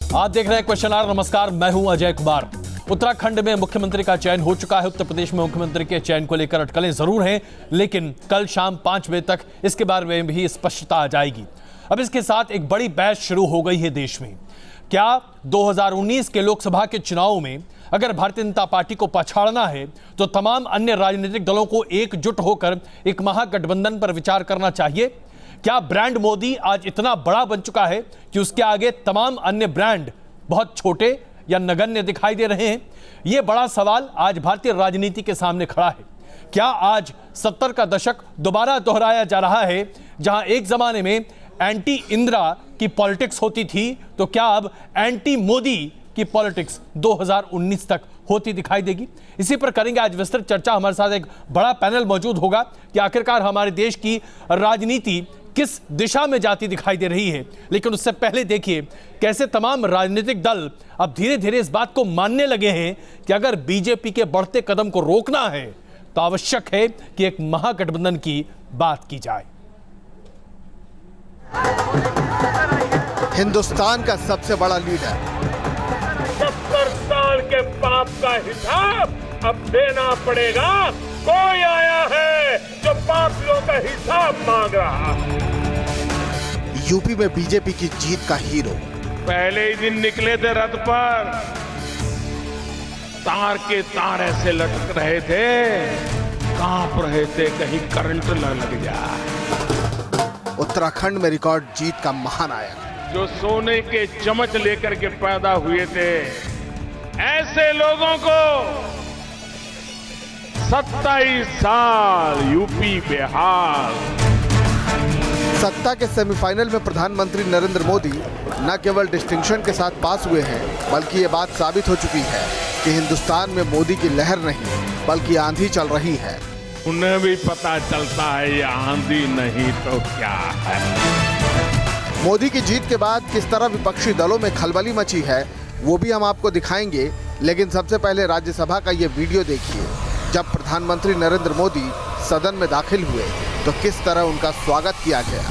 आप देख रहे हैं क्वेश्चन आवर। नमस्कार, मैं हूं अजय कुमार। उत्तराखंड में मुख्यमंत्री का चयन हो चुका है। उत्तर प्रदेश में मुख्यमंत्री के चयन को लेकर अटकलें जरूर हैं, लेकिन कल शाम 5 बजे तक इसके बारे में भी स्पष्टता आ जाएगी। अब इसके साथ एक बड़ी बहस शुरू हो गई है देश में। क्या 2019 के लोकसभा के चुनाव में अगर भारतीय जनता पार्टी को पछाड़ना है तो तमाम अन्य राजनीतिक दलों को एकजुट होकर एक महागठबंधन पर विचार करना चाहिए? क्या ब्रांड मोदी आज इतना बड़ा बन चुका है कि उसके आगे तमाम अन्य ब्रांड बहुत छोटे या नगण्य दिखाई दे रहे हैं? यह बड़ा सवाल आज भारतीय राजनीति के सामने खड़ा है। क्या आज 70 का दशक दोबारा दोहराया जा रहा है, जहां एक जमाने में एंटी इंदिरा की पॉलिटिक्स होती थी, तो क्या अब एंटी मोदी की पॉलिटिक्स 2019 तक होती दिखाई देगी? इसी पर करेंगे आज विस्तृत चर्चा। हमारे साथ एक बड़ा पैनल मौजूद होगा कि आखिरकार हमारे देश की राजनीति किस दिशा में जाती दिखाई दे रही है। लेकिन उससे पहले देखिए कैसे तमाम राजनीतिक दल अब धीरे धीरे इस बात को मानने लगे हैं कि अगर बीजेपी के बढ़ते कदम को रोकना है तो आवश्यक है कि एक महागठबंधन की बात की जाए। हिंदुस्तान का सबसे बड़ा लीडर 70 साल के पाप का हिसाब अब देना पड़ेगा। कोई आया है जो पापियों का हिसाब मांग रहा है। यूपी में बीजेपी की जीत का हीरो। पहले ही दिन निकले थे रथ पर, तार के तार ऐसे लटक रहे थे, कांप रहे थे कहीं करंट न लग जाए। उत्तराखंड में रिकॉर्ड जीत का महानायक जो सोने के चम्मच लेकर के पैदा हुए थे, ऐसे लोगों को 27 साल यूपी बेहाल। सत्ता के सेमीफाइनल में प्रधानमंत्री नरेंद्र मोदी न केवल डिस्टिंक्शन के साथ पास हुए हैं, बल्कि ये बात साबित हो चुकी है कि हिंदुस्तान में मोदी की लहर नहीं बल्कि आंधी चल रही है। उन्हें भी पता चलता है ये आंधी नहीं तो क्या है। मोदी की जीत के बाद किस तरह विपक्षी दलों में खलबली मची है वो भी हम आपको दिखाएंगे, लेकिन सबसे पहले राज्यसभा का ये वीडियो देखिए। जब प्रधानमंत्री नरेंद्र मोदी सदन में दाखिल हुए तो किस तरह उनका स्वागत किया गया।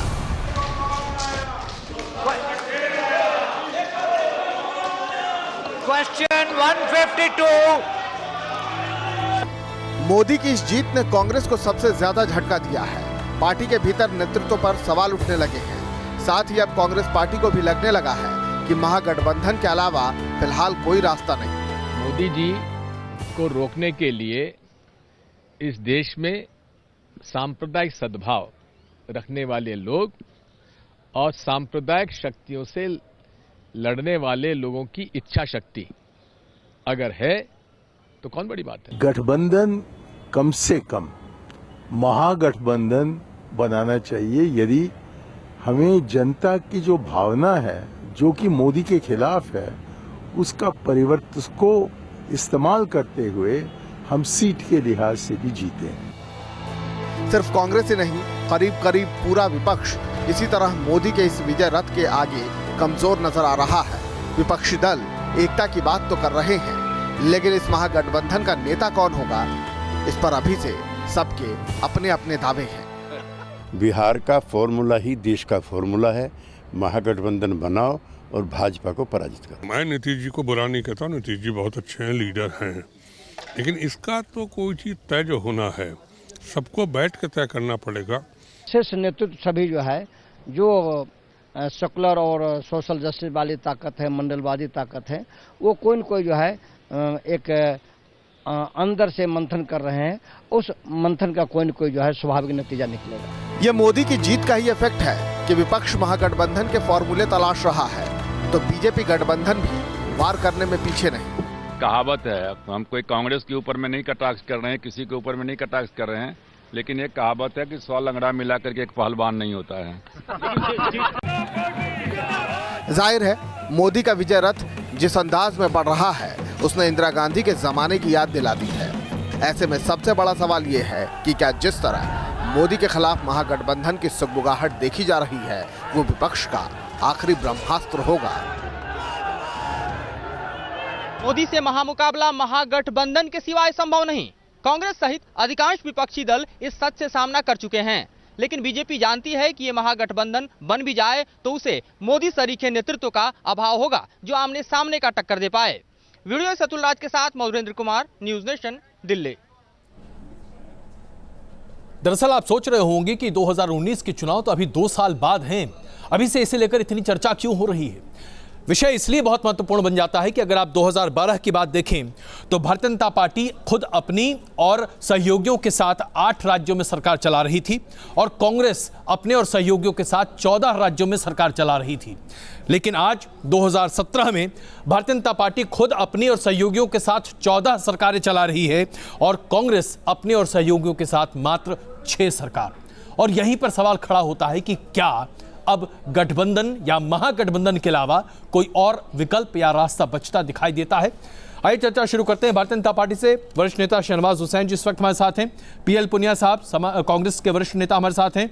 क्वेश्चन 152। मोदी की इस जीत ने कांग्रेस को सबसे ज्यादा झटका दिया है। पार्टी के भीतर नेतृत्व पर सवाल उठने लगे हैं। साथ ही अब कांग्रेस पार्टी को भी लगने लगा है कि महागठबंधन के अलावा फिलहाल कोई रास्ता नहीं। मोदी जी को रोकने के लिए इस देश में सांप्रदायिक सद्भाव रखने वाले लोग और सांप्रदायिक शक्तियों से लड़ने वाले लोगों की इच्छा शक्ति अगर है तो कौन बड़ी बात है। गठबंधन कम से कम महागठबंधन बनाना चाहिए यदि हमें जनता की जो भावना है जो कि मोदी के खिलाफ है उसका परिवर्तन को इस्तेमाल करते हुए हम सीट के लिहाज से भी जीते। सिर्फ कांग्रेस ही नहीं, करीब करीब पूरा विपक्ष इसी तरह मोदी के इस विजय रथ के आगे कमजोर नजर आ रहा है। विपक्षी दल एकता की बात तो कर रहे हैं, लेकिन इस महागठबंधन का नेता कौन होगा, इस पर अभी से सबके अपने अपने दावे हैं। बिहार का फॉर्मूला ही देश का फॉर्मूला है। महागठबंधन बनाओ और भाजपा को पराजित करो। मैं नीतीश जी को बुरा नहीं कहता, नीतीश जी बहुत अच्छे हैं, लीडर हैं, लेकिन इसका तो कोई चीज तय जो होना है सबको बैठ के तय करना पड़ेगा। शीर्ष नेतृत्व सभी जो है, जो सेकुलर और सोशल जस्टिस वाली ताकत है, मंडलवादी ताकत है, वो कोई न कोई जो है एक अंदर से मंथन कर रहे हैं। उस मंथन का कोई न कोई जो है स्वाभाविक नतीजा निकलेगा। ये मोदी की जीत का ही इफेक्ट है कि विपक्ष महागठबंधन के फॉर्मूले तलाश रहा है, तो बीजेपी गठबंधन भी वार करने में पीछे नहीं। कहावत है, हम कोई कांग्रेस के ऊपर में नहीं कटाक्ष कर रहे हैं, किसी के ऊपर में नहीं कटाक्ष कर रहे हैं, लेकिन एक कहावत है कि 100 लंगड़ा मिला करके एक पहलवान नहीं होता है। जाहिर है मोदी का विजय रथ जिस अंदाज में बढ़ रहा है उसने इंदिरा गांधी के जमाने की याद दिला दी है। ऐसे में सबसे बड़ा सवाल ये है कि क्या जिस तरह मोदी के खिलाफ महागठबंधन की सुगबुगाहट देखी जा रही है वो विपक्ष का आखिरी ब्रह्मास्त्र होगा। मोदी से महामुकाबला महागठबंधन के सिवाय संभव नहीं। कांग्रेस सहित अधिकांश विपक्षी दल इस सच से सामना कर चुके हैं। लेकिन बीजेपी जानती है कि ये महागठबंधन बन भी जाए तो उसे मोदी सरीखे नेतृत्व का अभाव होगा जो आमने सामने का टक्कर दे पाए। वीडियो सतुल राज के साथ मधुरेंद्र कुमार, न्यूज नेशन, दिल्ली। दरअसल आप सोच रहे होंगे कि 2019 के चुनाव तो अभी 2 साल बाद हैं, अभी से इसे लेकर इतनी चर्चा क्यों हो रही है। विषय इसलिए बहुत महत्वपूर्ण बन जाता है कि अगर आप 2012 की बात देखें तो भारतीय जनता पार्टी खुद अपनी और सहयोगियों के साथ 8 राज्यों में सरकार चला रही थी और कांग्रेस अपने और सहयोगियों के साथ 14 राज्यों में सरकार चला रही थी। लेकिन आज 2017 में भारतीय जनता पार्टी खुद अपनी और सहयोगियों के साथ 14 सरकारें चला रही है और कांग्रेस अपने और सहयोगियों के साथ मात्र 6 सरकार। और यहीं पर सवाल खड़ा होता है कि क्या अब गठबंधन या महागठबंधन के अलावा कोई और विकल्प या रास्ता बचता दिखाई देता है। आइए चर्चा शुरू करते हैं भारतीय जनता पार्टी से। वरिष्ठ नेता शहनवाज हुसैन जिस वक्त हमारे साथ हैं, पीएल पुनिया साहब कांग्रेस के वरिष्ठ नेता हमारे साथ हैं,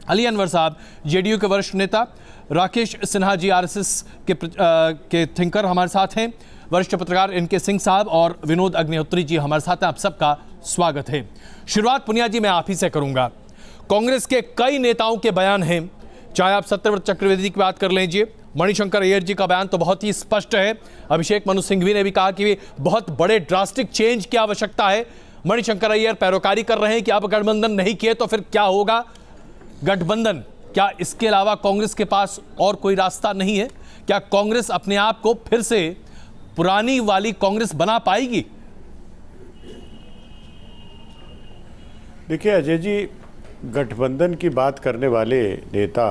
अली अनवर साहब जेडीयू के वरिष्ठ नेता, राकेश सिन्हा जी आरएसएस के थिंकर हमारे साथ हैं, वरिष्ठ पत्रकार एनके सिंह साहब और विनोद अग्निहोत्री जी हमारे साथ हैं। आप सबका स्वागत है। शुरुआत पुनिया जी मैं आप ही से करूंगा। कांग्रेस के कई नेताओं के बयान हैं, चाहे आप सत्यव्रत चतुर्वेदी की बात कर लीजिए, मणिशंकर अय्यर जी का बयान तो बहुत ही स्पष्ट है, अभिषेक मनु सिंघवी ने भी कहा कि बहुत बड़े ड्रास्टिक चेंज की आवश्यकता है। मणिशंकर अय्यर पैरोकारी कर रहे हैं कि अब गठबंधन नहीं किए तो फिर क्या होगा। गठबंधन, क्या इसके अलावा कांग्रेस के पास और कोई रास्ता नहीं है? क्या कांग्रेस अपने आप को फिर से पुरानी वाली कांग्रेस बना पाएगी? देखिए अजय जी, गठबंधन की बात करने वाले नेता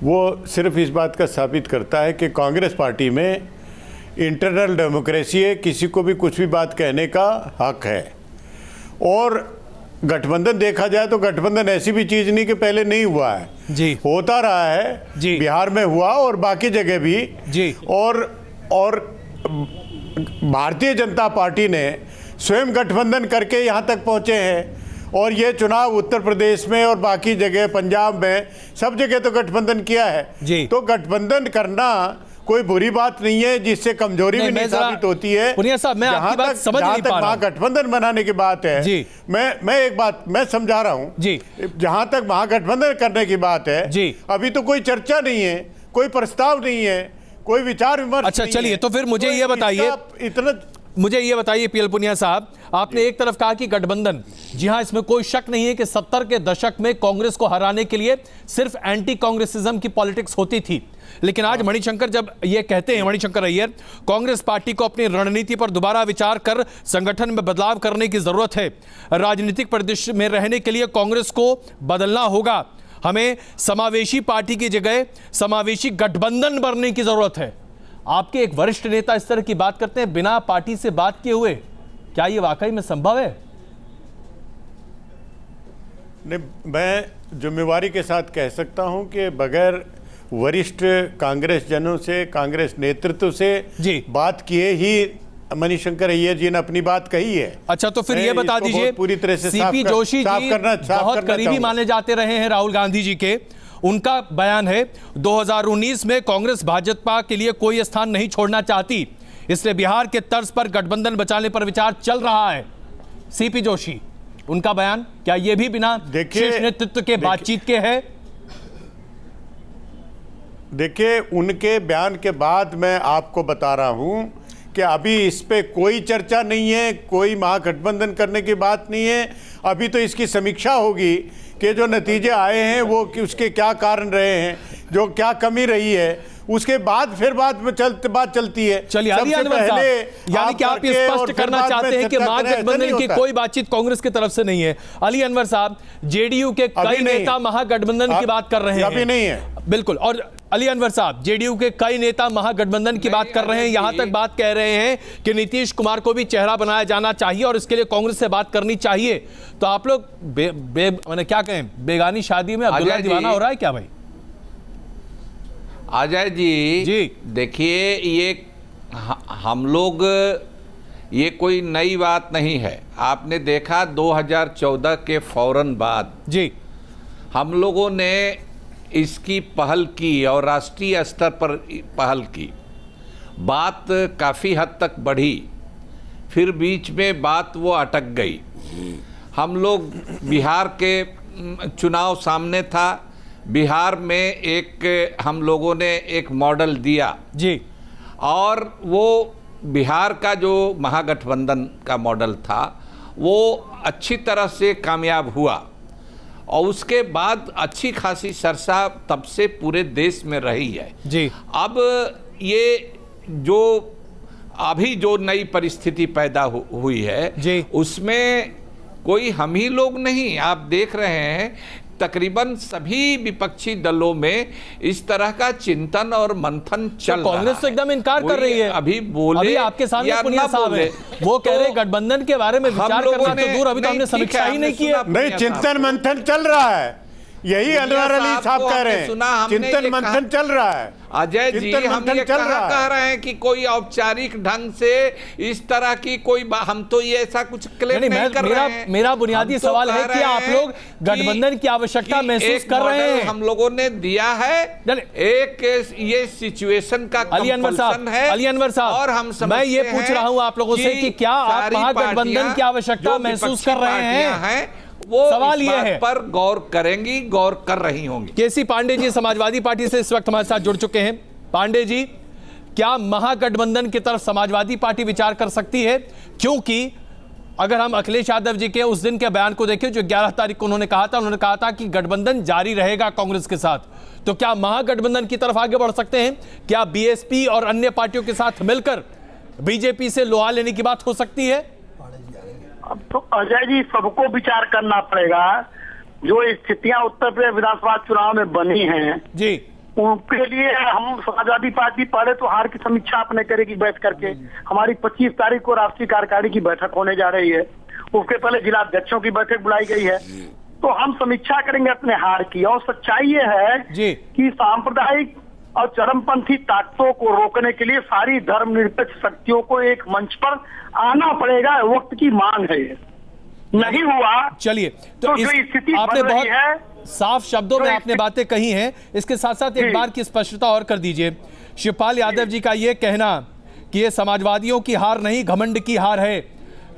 वो सिर्फ इस बात का साबित करता है कि कांग्रेस पार्टी में इंटरनल डेमोक्रेसी है, किसी को भी कुछ भी बात कहने का हक है। और गठबंधन देखा जाए तो गठबंधन ऐसी भी चीज़ नहीं कि पहले नहीं हुआ है जी, होता रहा है जी, बिहार में हुआ और बाकी जगह भी जी। और भारतीय जनता पार्टी ने स्वयं गठबंधन करके यहाँ तक पहुँचे हैं और ये चुनाव उत्तर प्रदेश में और बाकी जगह पंजाब में सब जगह तो गठबंधन किया है जी। तो गठबंधन करना कोई बुरी बात नहीं है, जिससे कमजोरी भी नहीं साबित होती है। पुनिया साहब मैं आपकी बात समझ नहीं पा रहा हूं। महागठबंधन बनाने की बात है जी, मैं एक बात मैं समझा रहा हूं जी। जहां तक महागठबंधन करने की बात है जी, अभी तो कोई चर्चा नहीं है, कोई प्रस्ताव नहीं है, कोई विचार विमर्श। अच्छा चलिए, तो फिर मुझे ये बताइए, मुझे ये बताइए पीएल पुनिया साहब, आपने एक तरफ कहा कि गठबंधन, जी हां, इसमें कोई शक नहीं है कि 70 के दशक में कांग्रेस को हराने के लिए सिर्फ एंटी कांग्रेसिज्म की पॉलिटिक्स होती थी। लेकिन आज मणिशंकर जब ये कहते हैं, मणिशंकर अय्यर, कांग्रेस पार्टी को अपनी रणनीति पर दोबारा विचार कर संगठन में बदलाव करने की जरूरत है। राजनीतिक परिदृश्य में रहने के लिए कांग्रेस को बदलना होगा। हमें समावेशी पार्टी की जगह समावेशी गठबंधन बनने की जरूरत है। आपके एक वरिष्ठ नेता इस तरह की बात करते हैं बिना पार्टी से बात किए हुए, क्या यह वाकई में संभव है? नहीं, मैं जिम्मेवारी के साथ कह सकता हूं कि बगैर वरिष्ठ कांग्रेस जनों से, कांग्रेस नेतृत्व से जी बात किए ही मणिशंकर अय्यर जी ने अपनी बात कही है। अच्छा, तो फिर ये बता दीजिए, पूरी तरह से सीपी जोशी जी बहुत करीबी माने जाते रहे हैं राहुल गांधी जी के, उनका बयान है 2019 में कांग्रेस भाजपा के लिए कोई स्थान नहीं छोड़ना चाहती, इसलिए बिहार के तर्ज पर गठबंधन बचाने पर विचार चल रहा है। सीपी जोशी, उनका बयान, क्या यह भी बिना शीर्ष नेतृत्व के बातचीत के है? देखिए, उनके बयान के बाद मैं आपको बता रहा हूं कि अभी इस पे कोई चर्चा नहीं है, कोई महागठबंधन करने की बात नहीं है। अभी तो इसकी समीक्षा होगी कि जो नतीजे आए हैं वो उसके क्या कारण रहे हैं, जो क्या कमी रही है, उसके बाद फिर बात चलती है। चलिए, यानी कि आप ये स्पष्ट करना चाहते हैं कि महागठबंधन की कोई बातचीत कांग्रेस की तरफ से नहीं है। अली अनवर साहब, जेडीयू के कई नेता महागठबंधन की बात कर रहे हैं, अभी नहीं है। बिल्कुल, और अली अनवर साहब, जेडीयू के कई नेता महागठबंधन की बात कर रहे हैं, यहां तक बात कह रहे हैं कि नीतीश कुमार को भी चेहरा बनाया जाना चाहिए और इसके लिए कांग्रेस से बात करनी चाहिए। तो आप लोग मैंने क्या कहें, बेगानी शादी में अब्दुल्ला दीवाना हो रहा है क्या भाई? अजय जी देखिए, ये हम लोग, ये कोई नई बात नहीं है। आपने देखा 2014 के फौरन बाद जी हम लोगों ने इसकी पहल की और राष्ट्रीय स्तर पर पहल की, बात काफ़ी हद तक बढ़ी, फिर बीच में बात वो अटक गई। हम लोग बिहार के चुनाव सामने था, बिहार में एक हम लोगों ने एक मॉडल दिया जी, और वो बिहार का जो महागठबंधन का मॉडल था वो अच्छी तरह से कामयाब हुआ, और उसके बाद अच्छी खासी चर्चा तब से पूरे देश में रही है जी। अब ये जो अभी जो नई परिस्थिति पैदा हुई है जी, उसमें कोई हम ही लोग नहीं, आप देख रहे हैं तकरीबन सभी विपक्षी दलों में इस तरह का चिंतन और मंथन चल रहा है। कांग्रेस तो एकदम इनकार कर रही है। अभी बोले, अभी आपके सामने पुनिया साहब है, वो कह रहे गठबंधन के बारे में विचार करना तो दूर, अभी तो हमने समीक्षा ही नहीं की है। नहीं, चिंतन मंथन चल रहा है, यही अनवर अली साहब कह रहे हैं, चिंतन मंथन चल रहा है। अजय जी, हम ये कह रहे हैं कि कोई औपचारिक ढंग से इस तरह की कोई हम तो ये ऐसा कुछ क्लेम नहीं कर रहे हैं। मेरा बुनियादी सवाल है कि आप लोग गठबंधन की आवश्यकता महसूस कर रहे हैं? हम लोगों ने दिया है एक ये सिचुएशन का कंपल्सन है। अली अनवर साहब, और हम मैं ये पूछ रहा हूं आप लोगों से कि क्या आप महागठबंधन की आवश्यकता महसूस कर रहे हैं? वो सवाल ये है, पर गौर करेंगी, गौर कर रही होंगी। केसी पांडे जी समाजवादी पार्टी से इस वक्त हमारे साथ जुड़ चुके हैं। पांडे जी, क्या महागठबंधन की तरफ समाजवादी पार्टी विचार कर सकती है? क्योंकि अगर हम अखिलेश यादव जी के उस दिन के बयान को देखें जो 11 तारीख को उन्होंने कहा था कि गठबंधन जारी रहेगा कांग्रेस के साथ, तो क्या महागठबंधन की तरफ आगे बढ़ सकते हैं? क्या बीएसपी और अन्य पार्टियों के साथ मिलकर बीजेपी से लोहा लेने की बात हो सकती है? अब तो अजय जी सबको विचार करना पड़ेगा। जो स्थितियां उत्तर प्रदेश विधानसभा चुनाव में बनी हैं जी, उनके लिए हम समाजवादी पार्टी पहले तो हार की समीक्षा अपने करेगी बैठ करके। हमारी 25 तारीख को राष्ट्रीय कार्यकारिणी की बैठक होने जा रही है, उसके पहले जिला अध्यक्षों की बैठक बुलाई गई है, तो हम समीक्षा करेंगे अपने हार की। और सच्चाई ये है कि सांप्रदायिक और चरमपंथी ताकतों को रोकने के लिए सारी धर्मनिरपेक्ष शक्तियों को एक मंच पर आना पड़ेगा, वक्त की मांग है। नहीं हुआ, चलिए तो इस स्थिति आपने बहुत साफ शब्दों में आपने बातें कही हैं। इसके साथ साथ एक बार की स्पष्टता और कर दीजिए। शिवपाल यादव जी का यह कहना कि ये समाजवादियों की हार नहीं, घमंड की हार है,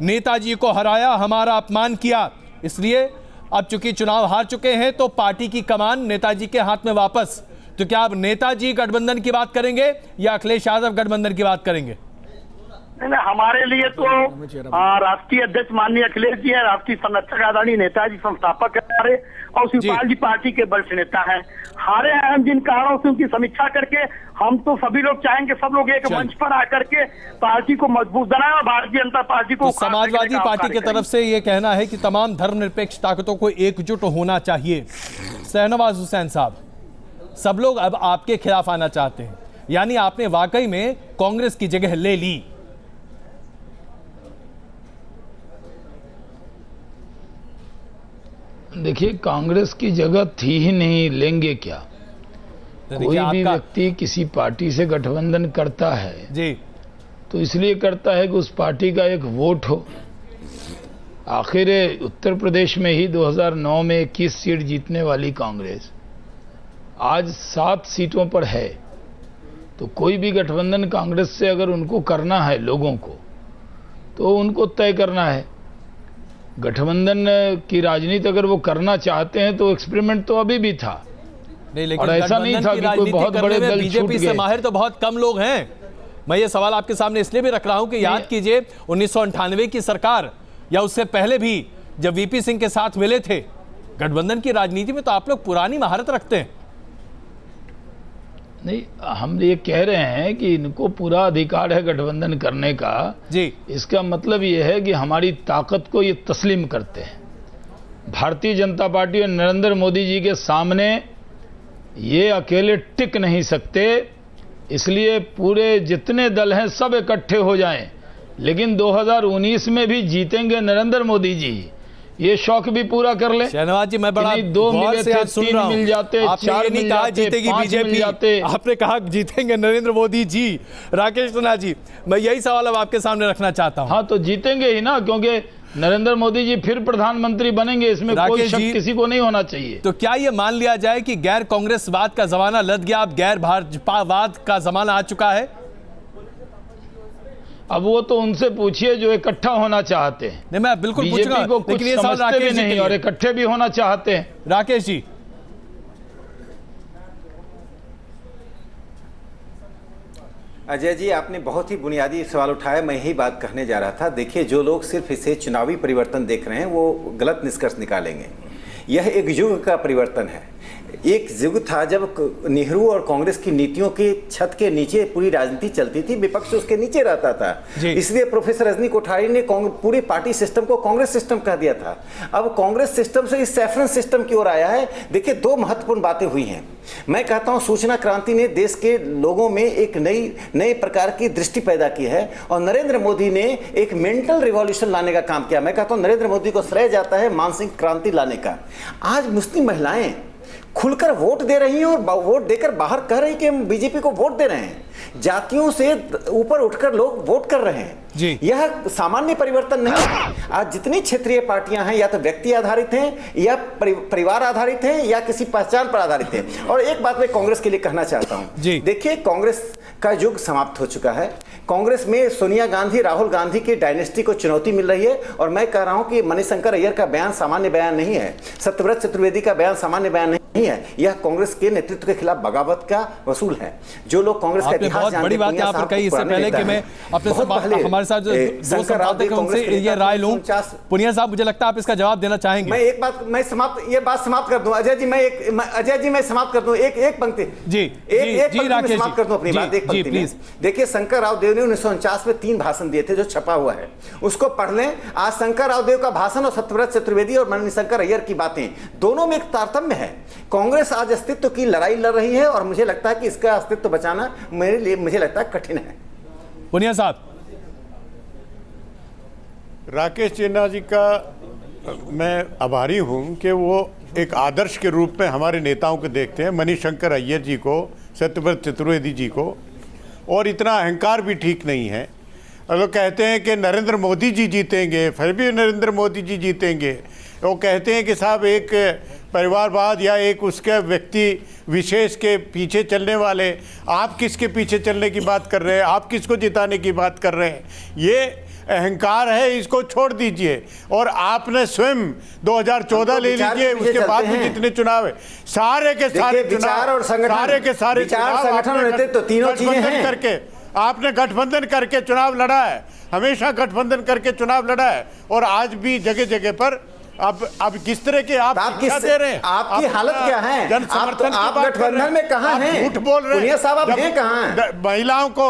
नेताजी को हराया, हमारा अपमान किया, इसलिए अब चूंकि चुनाव हार चुके हैं तो पार्टी की कमान नेताजी के हाथ में वापस। तो क्या आप नेताजी गठबंधन की बात करेंगे या अखिलेश यादव गठबंधन की बात करेंगे? नहीं, हमारे लिए तो राष्ट्रीय अध्यक्ष माननीय अखिलेश जी है, राष्ट्रीय संरक्षक आदरणीय नेताजी संस्थापक है हमारे, और शिवपाल जी पार्टी के वरिष्ठ नेता हैं। हारे हैं हम जिन कारणों से उनकी समीक्षा करके हम तो सभी लोग चाहेंगे सब लोग एक मंच पर आकर के पार्टी को मजबूत बनाए और भारतीय जनता पार्टी को। तो समाजवादी पार्टी की तरफ से ये कहना है कि तमाम धर्मनिरपेक्ष ताकतों को एकजुट होना चाहिए। शहनवाज हुसैन साहब, सब लोग अब आपके खिलाफ आना चाहते हैं, यानी आपने वाकई में कांग्रेस की जगह ले ली। देखिए, कांग्रेस की जगह थी ही नहीं, लेंगे क्या? कोई भी व्यक्ति किसी पार्टी से गठबंधन करता है जी, तो इसलिए करता है कि उस पार्टी का एक वोट हो। आखिर उत्तर प्रदेश में ही 2009 में 21 सीट जीतने वाली कांग्रेस आज 7 सीटों पर है। तो कोई भी गठबंधन कांग्रेस से अगर उनको करना है लोगों को, तो उनको तय करना है। गठबंधन की राजनीति अगर वो करना चाहते हैं तो एक्सपेरिमेंट तो अभी भी था, नहीं, लेकिन और ऐसा नहीं था कि कोई बहुत बड़े दल बीजेपी से माहिर तो बहुत कम लोग हैं। मैं ये सवाल आपके सामने इसलिए भी रख रहा हूं कि याद कीजिए 1998 की सरकार या उससे पहले भी जब वीपी सिंह के साथ मिले थे, गठबंधन की राजनीति में तो आप लोग पुरानी महारत रखते हैं। नहीं, हम ये कह रहे हैं कि इनको पूरा अधिकार है गठबंधन करने का जी। इसका मतलब ये है कि हमारी ताकत को ये तस्लीम करते हैं। भारतीय जनता पार्टी और नरेंद्र मोदी जी के सामने ये अकेले टिक नहीं सकते, इसलिए पूरे जितने दल हैं सब इकट्ठे हो जाएं। लेकिन 2019 में भी जीतेंगे नरेंद्र मोदी जी, ये शौक भी पूरा कर ले। शहनवाज जी, मैं बड़ा 2 मिले थे, 3 मिल जाते, 4 मिल जाते, जीतेगी बीजेपी, आपने कहा जीतेंगे नरेंद्र मोदी जी। राकेश सिन्हा जी, मैं यही सवाल अब आपके सामने रखना चाहता हूं। हाँ, तो जीतेंगे ही ना, क्योंकि नरेंद्र मोदी जी फिर प्रधानमंत्री बनेंगे, इसमें कोई शक किसी को नहीं होना चाहिए। तो क्या ये मान लिया जाए कि गैर कांग्रेसवाद का जमाना लद गया, अब गैर भाजपावाद का जमाना आ चुका है? अब वो तो उनसे पूछिए जो इकट्ठा होना चाहते हैं। नहीं, मैं बिल्कुल पूछूंगा, बीजेपी को कुछ लेकिन ये सवाल समझते भी राकेश जी नहीं और इकट्ठे भी होना चाहते हैं। राकेश जी, अजय जी, आपने बहुत ही बुनियादी सवाल उठाया, मैं यही बात कहने जा रहा था। देखिए, जो लोग सिर्फ इसे चुनावी परिवर्तन देख रहे हैं वो गलत निष्कर्ष निकालेंगे। यह एक युग का परिवर्तन है। एक युग था जब नेहरू और कांग्रेस की नीतियों के छत के नीचे पूरी राजनीति चलती थी, विपक्ष उसके नीचे रहता था। इसलिए प्रोफेसर रजनी कोठारी ने पूरे पार्टी सिस्टम को कांग्रेस सिस्टम कह दिया था। अब कांग्रेस सिस्टम से इस सैफरन सिस्टम की ओर आया है। देखिए, दो महत्वपूर्ण बातें हुई हैं। मैं कहता हूं सूचना क्रांति ने देश के लोगों में एक नए प्रकार की दृष्टि पैदा की है और नरेंद्र मोदी ने एक मेंटल रिवॉल्यूशन लाने का काम किया। मैं कहता हूं नरेंद्र मोदी को श्रेय जाता है मानसिक क्रांति लाने का। आज मुस्लिम महिलाएं खुलकर वोट दे रही हैं और वोट देकर बाहर कह रही कि हम बीजेपी को वोट दे रहे हैं। जातियों से ऊपर उठकर लोग वोट कर रहे हैं जी। यह सामान्य परिवर्तन नहीं। आज जितनी क्षेत्रीय पार्टियां हैं या तो व्यक्ति आधारित हैं या परिवार आधारित हैं या किसी पहचान पर आधारित हैं। और एक बात मैं कांग्रेस के लिए कहना चाहता हूं, देखिए, कांग्रेस का युग समाप्त हो चुका है। कांग्रेस में सोनिया गांधी, राहुल गांधी की डायनेस्टी को चुनौती मिल रही है और मैं कह रहा हूं कि मणिशंकर अय्यर का बयान सामान्य बयान नहीं है, सत्यव्रत चतुर्वेदी का बयान सामान्य बयान नहीं है। यह कांग्रेस के नेतृत्व के खिलाफ बगावत का वसूल है। जो लोग कांग्रेस का इतिहास बहुत बड़ी बात यहाँ पर कही, इससे पहले कि मैं अपने हमारे साथ जो दोस्त संपादक हैं उनसे ये राय लूं, पुनिया साहब, मुझे लगता है आप इसका जवाब देना चाहेंगे। मैं एक बात ये बात समाप्त कर दूं अजय जी, मैं समाप्त कर दूं एक पंक्ति जी राकेश समाप्त कर दूं अपनी बात एक पंक्ति में। देखिए, शंकर राव देव ने 1949 में 3 भाषण दिए थे जो छपा हुआ है, उसको पढ़ लें। आज शंकर राव देव का भाषण और सत्यव्रत चतुर्वेदी और मणिशंकर अय्यर की बातें, दोनों में एक तारतम्य है। कांग्रेस आज अस्तित्व की लड़ाई लड़ रही है और मुझे लगता है कि इसका अस्तित्व बचाना मेरे लिए मुझे लगता है कठिन है। पुनिया साहब, राकेश सिन्हा जी का मैं आभारी हूं कि वो एक आदर्श के रूप में हमारे नेताओं को देखते हैं, मणिशंकर अय्यर जी को, सत्यव्रत चतुर्वेदी जी को। और इतना अहंकार भी ठीक नहीं है। लोग कहते हैं कि नरेंद्र मोदी जी जीतेंगे, फिर भी नरेंद्र मोदी जी जीतेंगे। वो कहते हैं कि साहब एक परिवारवाद या एक उसके व्यक्ति विशेष के पीछे चलने वाले, आप किसके पीछे चलने की बात कर रहे हैं, आप किसको जिताने की बात कर रहे हैं? ये अहंकार है, इसको छोड़ दीजिए। और आपने स्वयं 2014 ले लीजिए, उसके बाद में जितने चुनाव है, सारे के सारे विचार और संगठन, सारे के सारे संगठन तो तीनों चीजें करके आपने गठबंधन करके चुनाव लड़ा है, हमेशा गठबंधन करके चुनाव लड़ा है। और आज भी जगह जगह पर अब किस तरह के आप दे रहे हैं? आपकी हालत क्या है? जन समर्थन आप गठबंधन में कहां हैं? झूठ बोल रहे हैं साहब, आप हैं कहां? महिलाओं को,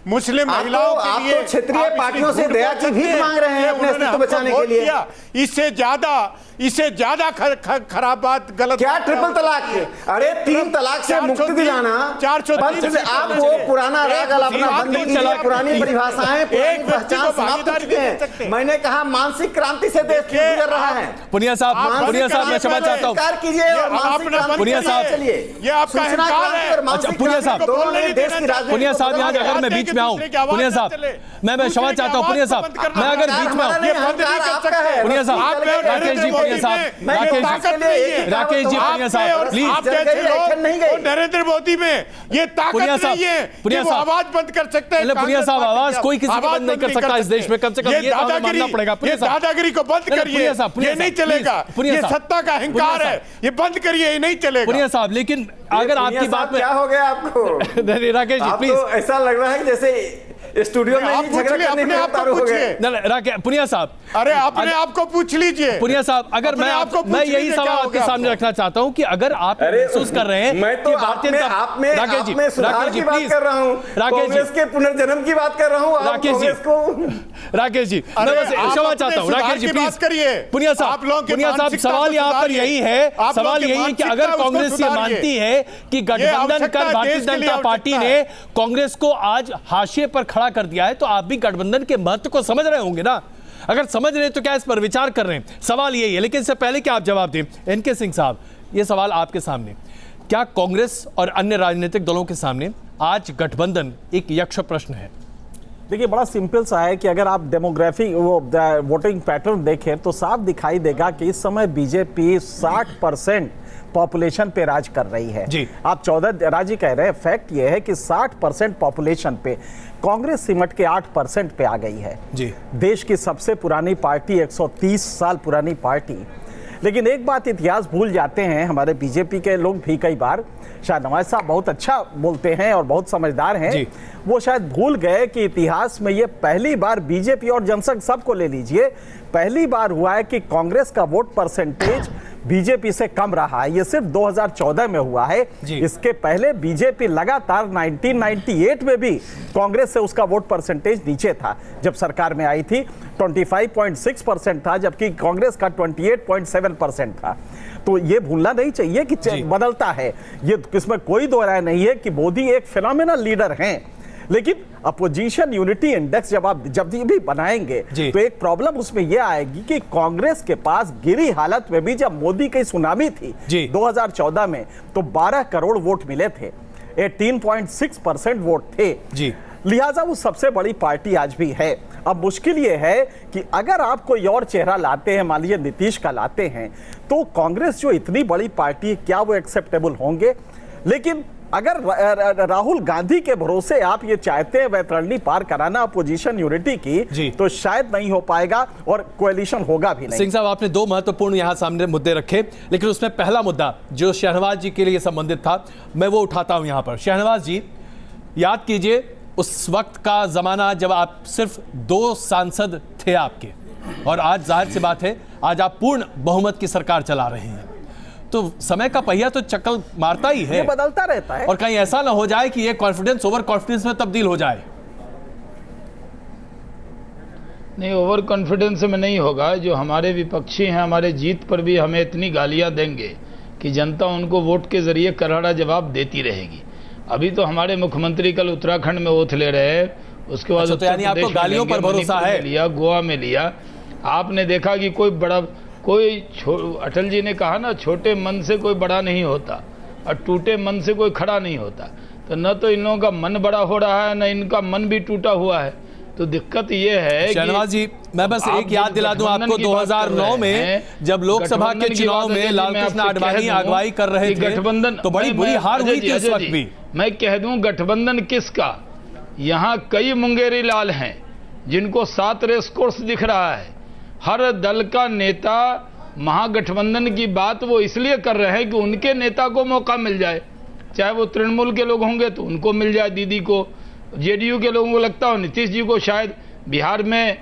मुस्लिम महिलाओं के लिए क्षेत्रीय पार्टियों से दया की भीख मांग रहे हैं अपने अस्तित्व बचाने के लिए। इससे ज्यादा खराब बात गलत क्या ट्रिपल तलाक? अरे 3 तलाक से मुक्ति दिलाना, 403 आप वो पुराना राग अपना बंद कीजिए, पुरानी परिभाषाएं, एक पहचान समाप्त कर चुके हैं। मैंने कहा मानसिक क्रांति से देश गुजर रहा है। पुनिया साहब, मैं क्षमा चाहता हूं। पुनिया साहब, ये आपका अहंकार है। पुनिया साहब, यहाँ अगर मैं बीच में आऊं, पुनिया साहब, मैं क्षमा चाहता हूं। पुनिया साहब, मैं अगर बीच में आऊं, पुनिया साहब, राकेश जी, पुनिया साहब, राकेश जी, पुनिया साहब, प्लीज। नरेंद्र मोदी में ये ताकत नहीं है कि वो आवाज बंद कर सकते हैं। पुनिया साहब, आवाज कोई किसी की बंद नहीं कर सकता इस देश में, कम से कम ये मानना पड़ेगा। ये दादागिरी को बंद करिए, ये नहीं चलेगा। ये सत्ता का अहंकार है, ये बंद करिए, ये नहीं चलेगा। पुनिया साहब, लेकिन अगर आपकी बात में क्या हो गया आपको? राकेश जी, प्लीज। ऐसा लग रहा है कि जैसे स्टूडियो में ही झगड़ा करने में उतारू हो गए। पुनिया साहब, अरे अपने आप को पूछ लीजिए। पुनिया साहब, अगर मैं यही सवाल आपके सामने रखना चाहता हूं कि अगर आप महसूस कर रहे हैं, मैं तो राकेश जी, प्लीज कर रहा हूं, कांग्रेस के पुनर्जन्म की बात कर रहा हूं। राकेश जी, राकेश जी, मैं बस क्षमा चाहता हूं। राकेश जी, प्लीज करिए। पुनिया साहब, सवाल यहाँ पर यही है, सवाल यही है कि अगर कांग्रेस ये मानती है कि गठबंधन कर भारतीय जनता पार्टी ने कांग्रेस को आज हाशिए पर खड़ा कर दिया है, तो आप भी गठबंधन के महत्व को समझ रहे होंगे ना। अगर समझ रहे हैं तो क्या इस पर विचार कर रहे हैं? सवाल यही है। लेकिन इससे पहले कि आप जवाब दें, एनके सिंह साहब, ये सवाल आपके सामने, क्या कांग्रेस और अन्य राजनीतिक दलों के सामने आज गठबंधन एक यक्ष प्रश्न है? देखिए, बड़ा सिंपल सा है कि अगर आप डेमोग्राफिक वोटिंग पैटर्न देखें तो साफ दिखाई देगा कि इस समय बीजेपी 60% पॉपुलेशन पे राज कर रही है जी। आप 14 राज्य कह रहे हैं, फैक्ट ये है कि 60% पॉपुलेशन पे कांग्रेस सिमट के 8% पे आ गई है जी। देश की सबसे पुरानी पार्टी, 130 साल पुरानी पार्टी। लेकिन एक बात इतिहास भूल जाते हैं हमारे बीजेपी के लोग भी कई बार, शाहनवाज साहब बहुत अच्छा बोलते हैं और बहुत समझदार हैं, वो शायद भूल गए कि इतिहास में ये पहली बार बीजेपी और जनसंघ सबको ले लीजिए, पहली बार हुआ है कि कांग्रेस का वोट परसेंटेज बीजेपी से कम रहा है। ये सिर्फ 2014 में हुआ है। इसके पहले बीजेपी लगातार 1998 में भी कांग्रेस से उसका वोट परसेंटेज नीचे था। जब सरकार में आई थी 25.6% था, जबकि कांग्रेस का 28.7% था। तो ये भूलना नहीं चाहिए कि बदलता है, ये इसमें कोई दो राय नहीं है कि मोदी एक फिनोमिनल लीडर हैं। लेकिन अपोजिशन यूनिटी इंडेक्स जब भी बनाएंगे तो एक प्रॉब्लम उसमें यह आएगी कि कांग्रेस के पास गिरी हालत में भी जब मोदी की सुनामी थी 2014 में तो 12 करोड़ वोट मिले थे, 18.6% वोट थे जी। लिहाजा वो सबसे बड़ी पार्टी आज भी है। अब मुश्किल ये है कि अगर आप कोई और चेहरा लाते हैं, मान लीजिए नीतीश का लाते हैं, तो कांग्रेस जो इतनी बड़ी पार्टी है क्या वो एक्सेप्टेबल होंगे? लेकिन अगर राहुल गांधी के भरोसे आप ये चाहते हैं वैतरणी पार कराना अपोजिशन यूनिटी की, तो शायद नहीं हो पाएगा और कोएलिशन होगा भी नहीं। सिंह साहब, आपने दो महत्वपूर्ण यहां सामने मुद्दे रखे, लेकिन उसमें पहला मुद्दा जो शहनवाज जी के लिए संबंधित था, मैं वो उठाता हूं यहां पर। शहनवाज जी, याद कीजिए उस वक्त का जमाना जब आप सिर्फ 2 सांसद थे आपके, और आज जाहिर सी बात है आज आप पूर्ण बहुमत की सरकार चला रहे हैं, तो समय का पहिया तो चक्कर मारता ही है, ये बदलता रहता है। और कहीं ऐसा ना हो जाए कि ये कॉन्फिडेंस ओवर कॉन्फिडेंस में तब्दील हो जाए। नहीं, ओवर कॉन्फिडेंस में नहीं होगा। जो हमारे विपक्षी हैं, हमारे जीत पर भी हमें इतनी गालियां देंगे कि जनता उनको वोट के जरिए करारा जवाब देती रहेगी। अभी तो हमारे मुख्यमंत्री कल उत्तराखंड में ओथ ले रहे हैं, उसके बाद तो यानी आपको गालियों पर भरोसा है? लिया, गोवा में लिया। आपने देखा कि अटल जी ने कहा ना, छोटे मन से कोई बड़ा नहीं होता और टूटे मन से कोई खड़ा नहीं होता। तो न तो इन लोगों का मन बड़ा हो रहा है, न इनका मन भी टूटा हुआ है। तो दिक्कत ये है शहनवाज जी, मैं बस एक याद दिला दूं आपको, 2009 में जब लोकसभा के चुनाव में लालकृष्ण आडवाणी अगुवाई कर रहे थे, गठबंधन तो बड़ी बुरी हार हुई थी उस वक्त भी। मैं कह दूं गठबंधन किसका, यहाँ कई मुंगेरी लाल हैं जिनको 7 रेस कोर्स दिख रहा है। हर दल का नेता महागठबंधन की बात वो इसलिए कर रहे हैं कि उनके नेता को मौका मिल जाए, चाहे वो तृणमूल के लोग होंगे तो उनको मिल जाए, दीदी को, जेडीयू के लोगों को लगता हो नीतीश जी को शायद बिहार में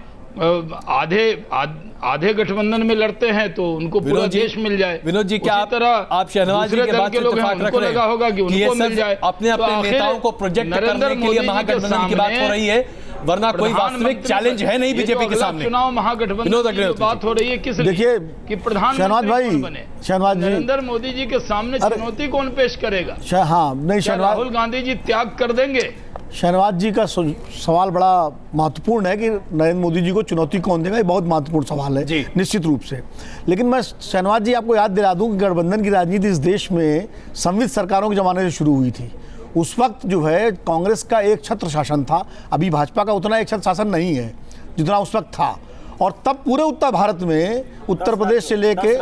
आधे गठबंधन में लड़ते हैं तो उनको पूरा देश मिल जाए। विनोद जी, क्या आप शहनवाज जी के बात से इत्तेफाक रख रहे हैं लगा होगा कि उनको मिल जाए? अपने नेताओं को प्रोजेक्ट करने के लिए महागठबंधन की बात हो रही है, वरना कोई वास्तविक चैलेंज है नहीं बीजेपी के सामने। चुनाव महागठबंधन की बात हो रही है, किस देखिए कि प्रधानमंत्री बने, शहनवाज जी, नरेंद्र मोदी जी के सामने चुनौती कौन पेश करेगा? हाँ, नहीं, राहुल गांधी जी त्याग कर देंगे? शहनवाज जी का सवाल बड़ा महत्वपूर्ण है कि नरेंद्र मोदी जी को चुनौती कौन देगा, ये बहुत महत्वपूर्ण सवाल है निश्चित रूप से। लेकिन मैं शहनवाज जी आपको याद दिला दूं कि गठबंधन की राजनीति इस देश में संविध सरकारों के जमाने से शुरू हुई थी। उस वक्त जो है कांग्रेस का एक छत्र शासन था, अभी भाजपा का उतना एक छत्र शासन नहीं है जितना उस वक्त था। और तब पूरे उत्तर भारत में, उत्तर प्रदेश से लेके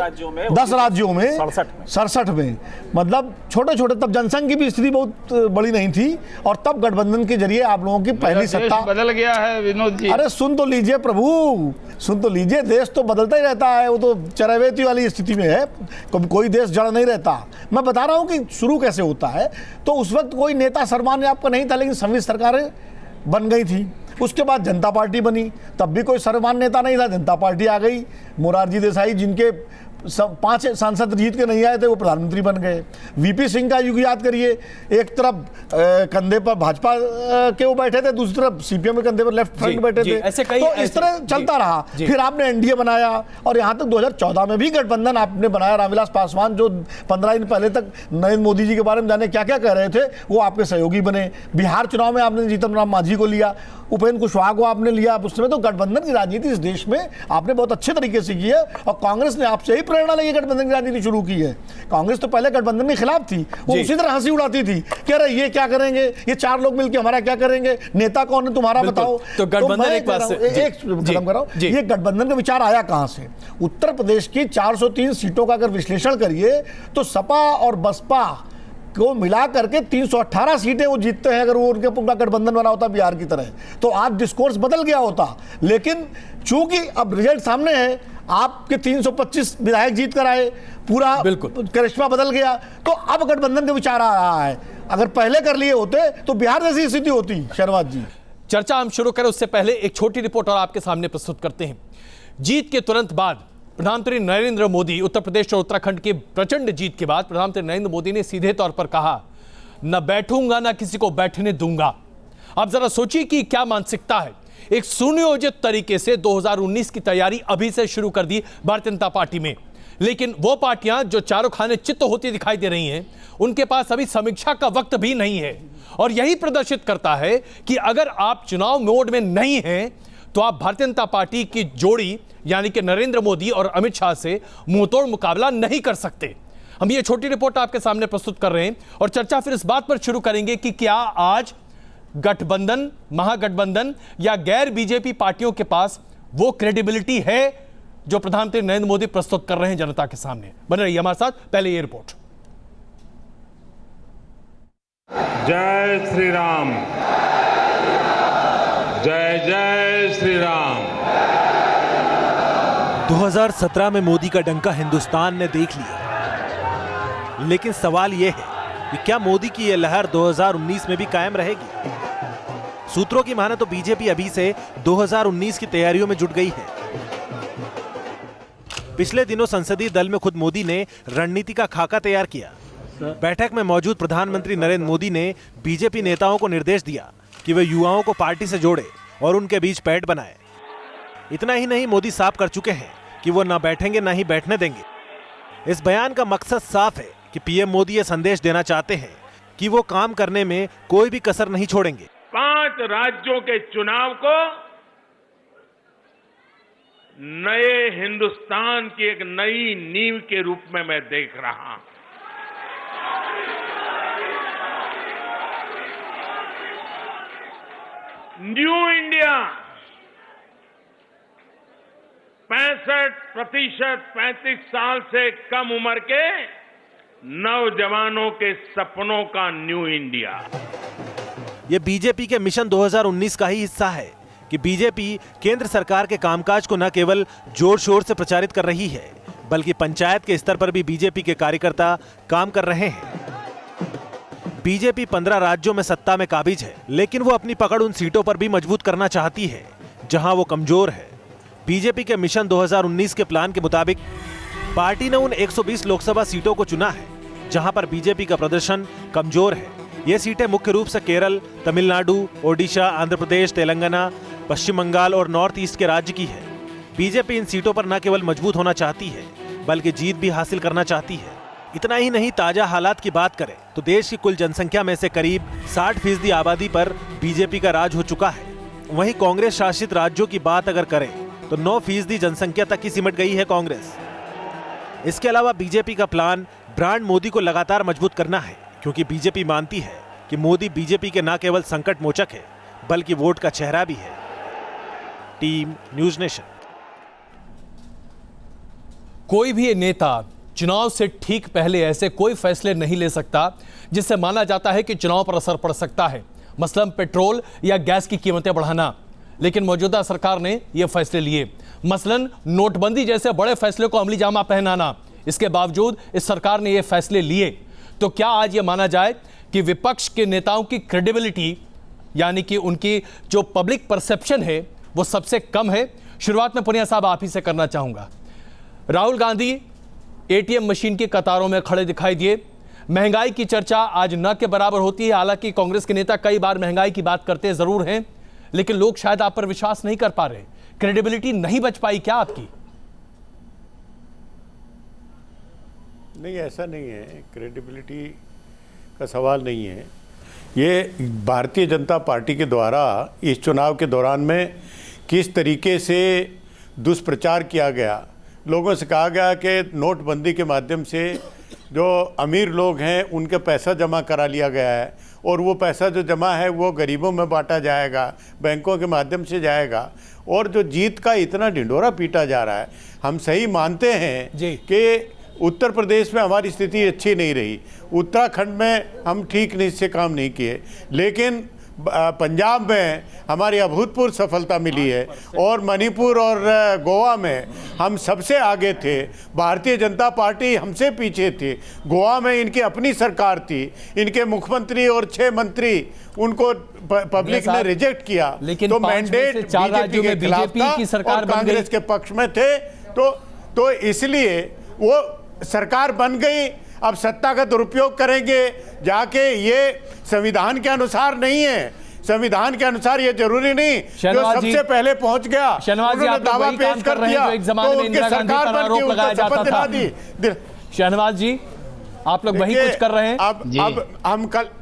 10 राज्यों में 67 में, मतलब छोटे छोटे, तब जनसंघ की भी स्थिति बहुत बड़ी नहीं थी, और तब गठबंधन के जरिए आप लोगों की पहली सत्ता बदल गया है। विनोद जी, अरे सुन तो लीजिए प्रभु, सुन तो लीजिए, देश तो बदलता ही रहता है, वो तो चरवेती वाली स्थिति में है, कोई देश जड़ नहीं रहता। मैं बता रहा हूँ कि शुरू कैसे होता है। तो उस वक्त कोई नेता सर्वमान्य आपका नहीं था, लेकिन संविध सरकारें बन गई थी। उसके बाद जनता पार्टी बनी, तब भी कोई सर्वमान्य नेता नहीं था, जनता पार्टी आ गई। मोरारजी देसाई जिनके 5 सांसद जीत के नहीं आए थे, वो प्रधानमंत्री बन गए। वीपी सिंह का युग याद करिए, एक तरफ कंधे पर भाजपा के वो बैठे थे, दूसरी तरफ सीपीएम के कंधे पर लेफ्ट फ्रंट बैठे थे। तो इस तरह चलता रहा। फिर आपने एनडीए बनाया, और यहाँ तक 2014 में भी गठबंधन आपने बनाया। रामविलास पासवान जो 15 दिन पहले तक नरेंद्र मोदी जी के बारे में जाने क्या क्या कह रहे थे, वो आपके सहयोगी बने। बिहार चुनाव में आपने जीतन राम मांझी को लिया, उपेंद्र कुशवाहा को आपने लिया। उस समय तो गठबंधन की राजनीति इस देश में आपने बहुत अच्छे तरीके से की है, और कांग्रेस ने आपसे ही प्रेरणा लेके गठबंधन की राजनीति शुरू की है। कांग्रेस तो पहले गठबंधन के खिलाफ थी, वो उसी तरह हंसी उड़ाती थी कि अरे ये क्या करेंगे, ये 4 लोग मिलकर हमारा क्या करेंगे, नेता कौन है तुम्हारा बताओ। तो गठबंधन एक बात एक खत्म कराओ, ये गठबंधन का विचार आया कहां से? उत्तर प्रदेश की 403 सीटों का अगर विश्लेषण करिए तो सपा और बसपा को मिला करके 318 सीटें वो जीतते हैं। अगर वो उनके पूरा गठबंधन बना होता बिहार की तरह तो आज डिस्कोर्स बदल गया होता। लेकिन चूंकि अब रिजल्ट सामने है, आपके 325 विधायक जीत कर आए, पूरा करिश्मा बदल गया, तो अब गठबंधन का विचार आ रहा है। अगर पहले कर लिए होते तो बिहार जैसी स्थिति होती। शहनवाज जी, चर्चा हम शुरू करें उससे पहले एक छोटी रिपोर्ट और आपके सामने प्रस्तुत करते हैं। जीत के तुरंत बाद प्रधानमंत्री नरेंद्र मोदी, उत्तर प्रदेश और उत्तराखंड की प्रचंड जीत के बाद प्रधानमंत्री नरेंद्र मोदी ने सीधे तौर पर कहा, न बैठूंगा न किसी को बैठने दूंगा। अब जरा सोचिए कि क्या मानसिकता है। एक सुनियोजित तरीके से 2019 की तैयारी अभी से शुरू कर दी भारतीय जनता पार्टी में, लेकिन वो पार्टियां जो चारों खाने चित्त होती दिखाई दे रही हैं, उनके पास अभी समीक्षा का वक्त भी नहीं है। और यही प्रदर्शित करता है कि अगर आप चुनाव मोड में नहीं हैं तो आप भारतीय जनता पार्टी की जोड़ी यानी कि नरेंद्र मोदी और अमित शाह से मुंहतोड़ मुकाबला नहीं कर सकते। हम ये छोटी रिपोर्ट आपके सामने प्रस्तुत कर रहे हैं और चर्चा फिर इस बात पर शुरू करेंगे कि क्या आज गठबंधन, महागठबंधन या गैर बीजेपी पार्टियों के पास वो क्रेडिबिलिटी है जो प्रधानमंत्री नरेंद्र मोदी प्रस्तुत कर रहे हैं जनता के सामने। बने रहिए हमारे साथ। पहले ये रिपोर्ट। जय श्री राम, जय जय श्री राम। 2017 में मोदी का डंका हिंदुस्तान ने देख लिया, लेकिन सवाल यह है कि क्या मोदी की यह लहर 2019 में भी कायम रहेगी? सूत्रों की माने तो बीजेपी अभी से 2019 की तैयारियों में जुट गई है। पिछले दिनों संसदीय दल में खुद मोदी ने रणनीति का खाका तैयार किया। बैठक में मौजूद प्रधानमंत्री नरेंद्र मोदी ने बीजेपी नेताओं को निर्देश दिया कि वे युवाओं को पार्टी से जोड़े और उनके बीच पैठ बनाए। इतना ही नहीं, मोदी साफ कर चुके हैं कि वो ना बैठेंगे ना ही बैठने देंगे। इस बयान का मकसद साफ है कि पीएम मोदी ये संदेश देना चाहते हैं कि वो काम करने में कोई भी कसर नहीं छोड़ेंगे। 5 राज्यों के चुनाव को नए हिंदुस्तान की एक नई नींव के रूप में मैं देख रहा हूं। न्यू इंडिया 65% 35 साल से कम उम्र के नौजवानों के सपनों का न्यू इंडिया। ये बीजेपी के मिशन 2019 का ही हिस्सा है कि बीजेपी केंद्र सरकार के कामकाज को न केवल जोर शोर से प्रचारित कर रही है, बल्कि पंचायत के स्तर पर भी बीजेपी के कार्यकर्ता काम कर रहे हैं। बीजेपी 15 राज्यों में सत्ता में काबिज है, लेकिन वो अपनी पकड़ उन सीटों पर भी मजबूत करना चाहती है जहां वो कमजोर है। बीजेपी के मिशन 2019 के प्लान के मुताबिक पार्टी ने उन 120 लोकसभा सीटों को चुना है जहां पर बीजेपी का प्रदर्शन कमजोर है। ये सीटें मुख्य रूप से केरल, तमिलनाडु, ओडिशा, आंध्र प्रदेश, तेलंगाना, पश्चिम बंगाल और नॉर्थ ईस्ट के राज्य की है। बीजेपी इन सीटों पर न केवल मजबूत होना चाहती है, बल्कि जीत भी हासिल करना चाहती है। इतना ही नहीं, ताजा हालात की बात करें तो देश की कुल जनसंख्या में से करीब 60% आबादी पर बीजेपी का राज हो चुका है। वहीं कांग्रेस शासित राज्यों की बात अगर करें तो 9% जनसंख्या तक ही सिमट गई है कांग्रेस। इसके अलावा बीजेपी का प्लान ब्रांड मोदी को लगातार मजबूत करना है, क्योंकि बीजेपी मानती है कि मोदी बीजेपी के न केवल संकट मोचक है, बल्कि वोट का चेहरा भी है। Team news nation. कोई भी नेता चुनाव से ठीक पहले ऐसे कोई फैसले नहीं ले सकता जिससे माना जाता है कि चुनाव पर असर पड़ सकता है, मसलन पेट्रोल या गैस की कीमतें बढ़ाना। लेकिन मौजूदा सरकार ने यह फैसले लिए, मसलन नोटबंदी जैसे बड़े फैसले को अमली जामा पहनाना। इसके बावजूद इस सरकार ने यह फैसले लिए, तो क्या आज यह माना जाए कि विपक्ष के नेताओं की क्रेडिबिलिटी यानी कि उनकी जो पब्लिक परसेप्शन है वो सबसे कम है? शुरुआत में पुनिया साहब आप ही से करना चाहूंगा। राहुल गांधी एटीएम मशीन की कतारों में खड़े दिखाई दिए। महंगाई की चर्चा आज न के बराबर होती है। हालांकि कांग्रेस के नेता कई बार महंगाई की बात करते जरूर हैं, लेकिन लोग शायद आप पर विश्वास नहीं कर पा रहे। क्रेडिबिलिटी नहीं बच पाई क्या आपकी? नहीं, ऐसा नहीं है। क्रेडिबिलिटी का सवाल नहीं है। ये भारतीय जनता पार्टी के द्वारा इस चुनाव के दौरान में किस तरीके से दुष्प्रचार किया गया, लोगों से कहा गया कि नोटबंदी के माध्यम से जो अमीर लोग हैं उनके पैसा जमा करा लिया गया है और वो पैसा जो जमा है वो गरीबों में बांटा जाएगा, बैंकों के माध्यम से जाएगा। और जो जीत का इतना ढिंढोरा पीटा जा रहा है, हम सही मानते हैं कि उत्तर प्रदेश में हमारी स्थिति अच्छी नहीं रही, उत्तराखंड में हम ठीक नहीं से काम नहीं किए, लेकिन पंजाब में हमारी अभूतपूर्व सफलता मिली है और मणिपुर और गोवा में हम सबसे आगे थे। भारतीय जनता पार्टी हमसे पीछे थी। गोवा में इनकी अपनी सरकार थी, इनके मुख्यमंत्री और 6 मंत्री उनको पब्लिक ने रिजेक्ट किया, लेकिन तो मैंडेट बीजेपी के खिलाफ था की सरकार और कांग्रेस के पक्ष में थे, तो इसलिए वो सरकार बन गई। अब सत्ता का दुरुपयोग करेंगे जाके, ये संविधान के अनुसार नहीं है। संविधान के अनुसार ये जरूरी नहीं जो सबसे पहले पहुंच गया उन्होंने दावा पेश कर दिया तो उनकी सरकार बन के उनको शपथ दिला दी। शहनवाज जी, आप लोग वही कुछ कर रहे हैं। अब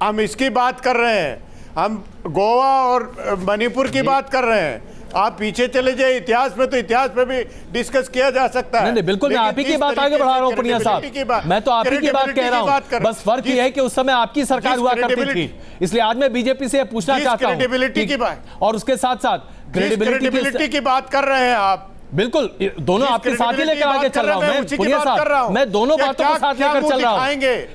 हम इसकी बात कर रहे हैं, हम गोवा और मणिपुर की बात कर रहे हैं। आप पीछे चले जाए इतिहास में, तो इतिहास में भी डिस्कस किया जा सकता है। नहीं, बिल्कुल मैं आप ही की बात आगे बढ़ा रहा हूं पुनिया साहब, मैं तो आप ही की बात कह रहा हूं। बस फर्क ये है कि उस समय आपकी सरकार हुआ करती थी, इसलिए आज मैं बीजेपी से पूछना चाहता हूं क्रेडिबिलिटी की बात, और उसके साथ साथ क्रेडिबिलिटी की बात कर रहे हैं आप। बिल्कुल, दोनों आपके साथ ही लेकर आगे चल रहा हूं मैं, पुनिया साहब, मैं दोनों बातों को साथ लेकर चल रहा हूं।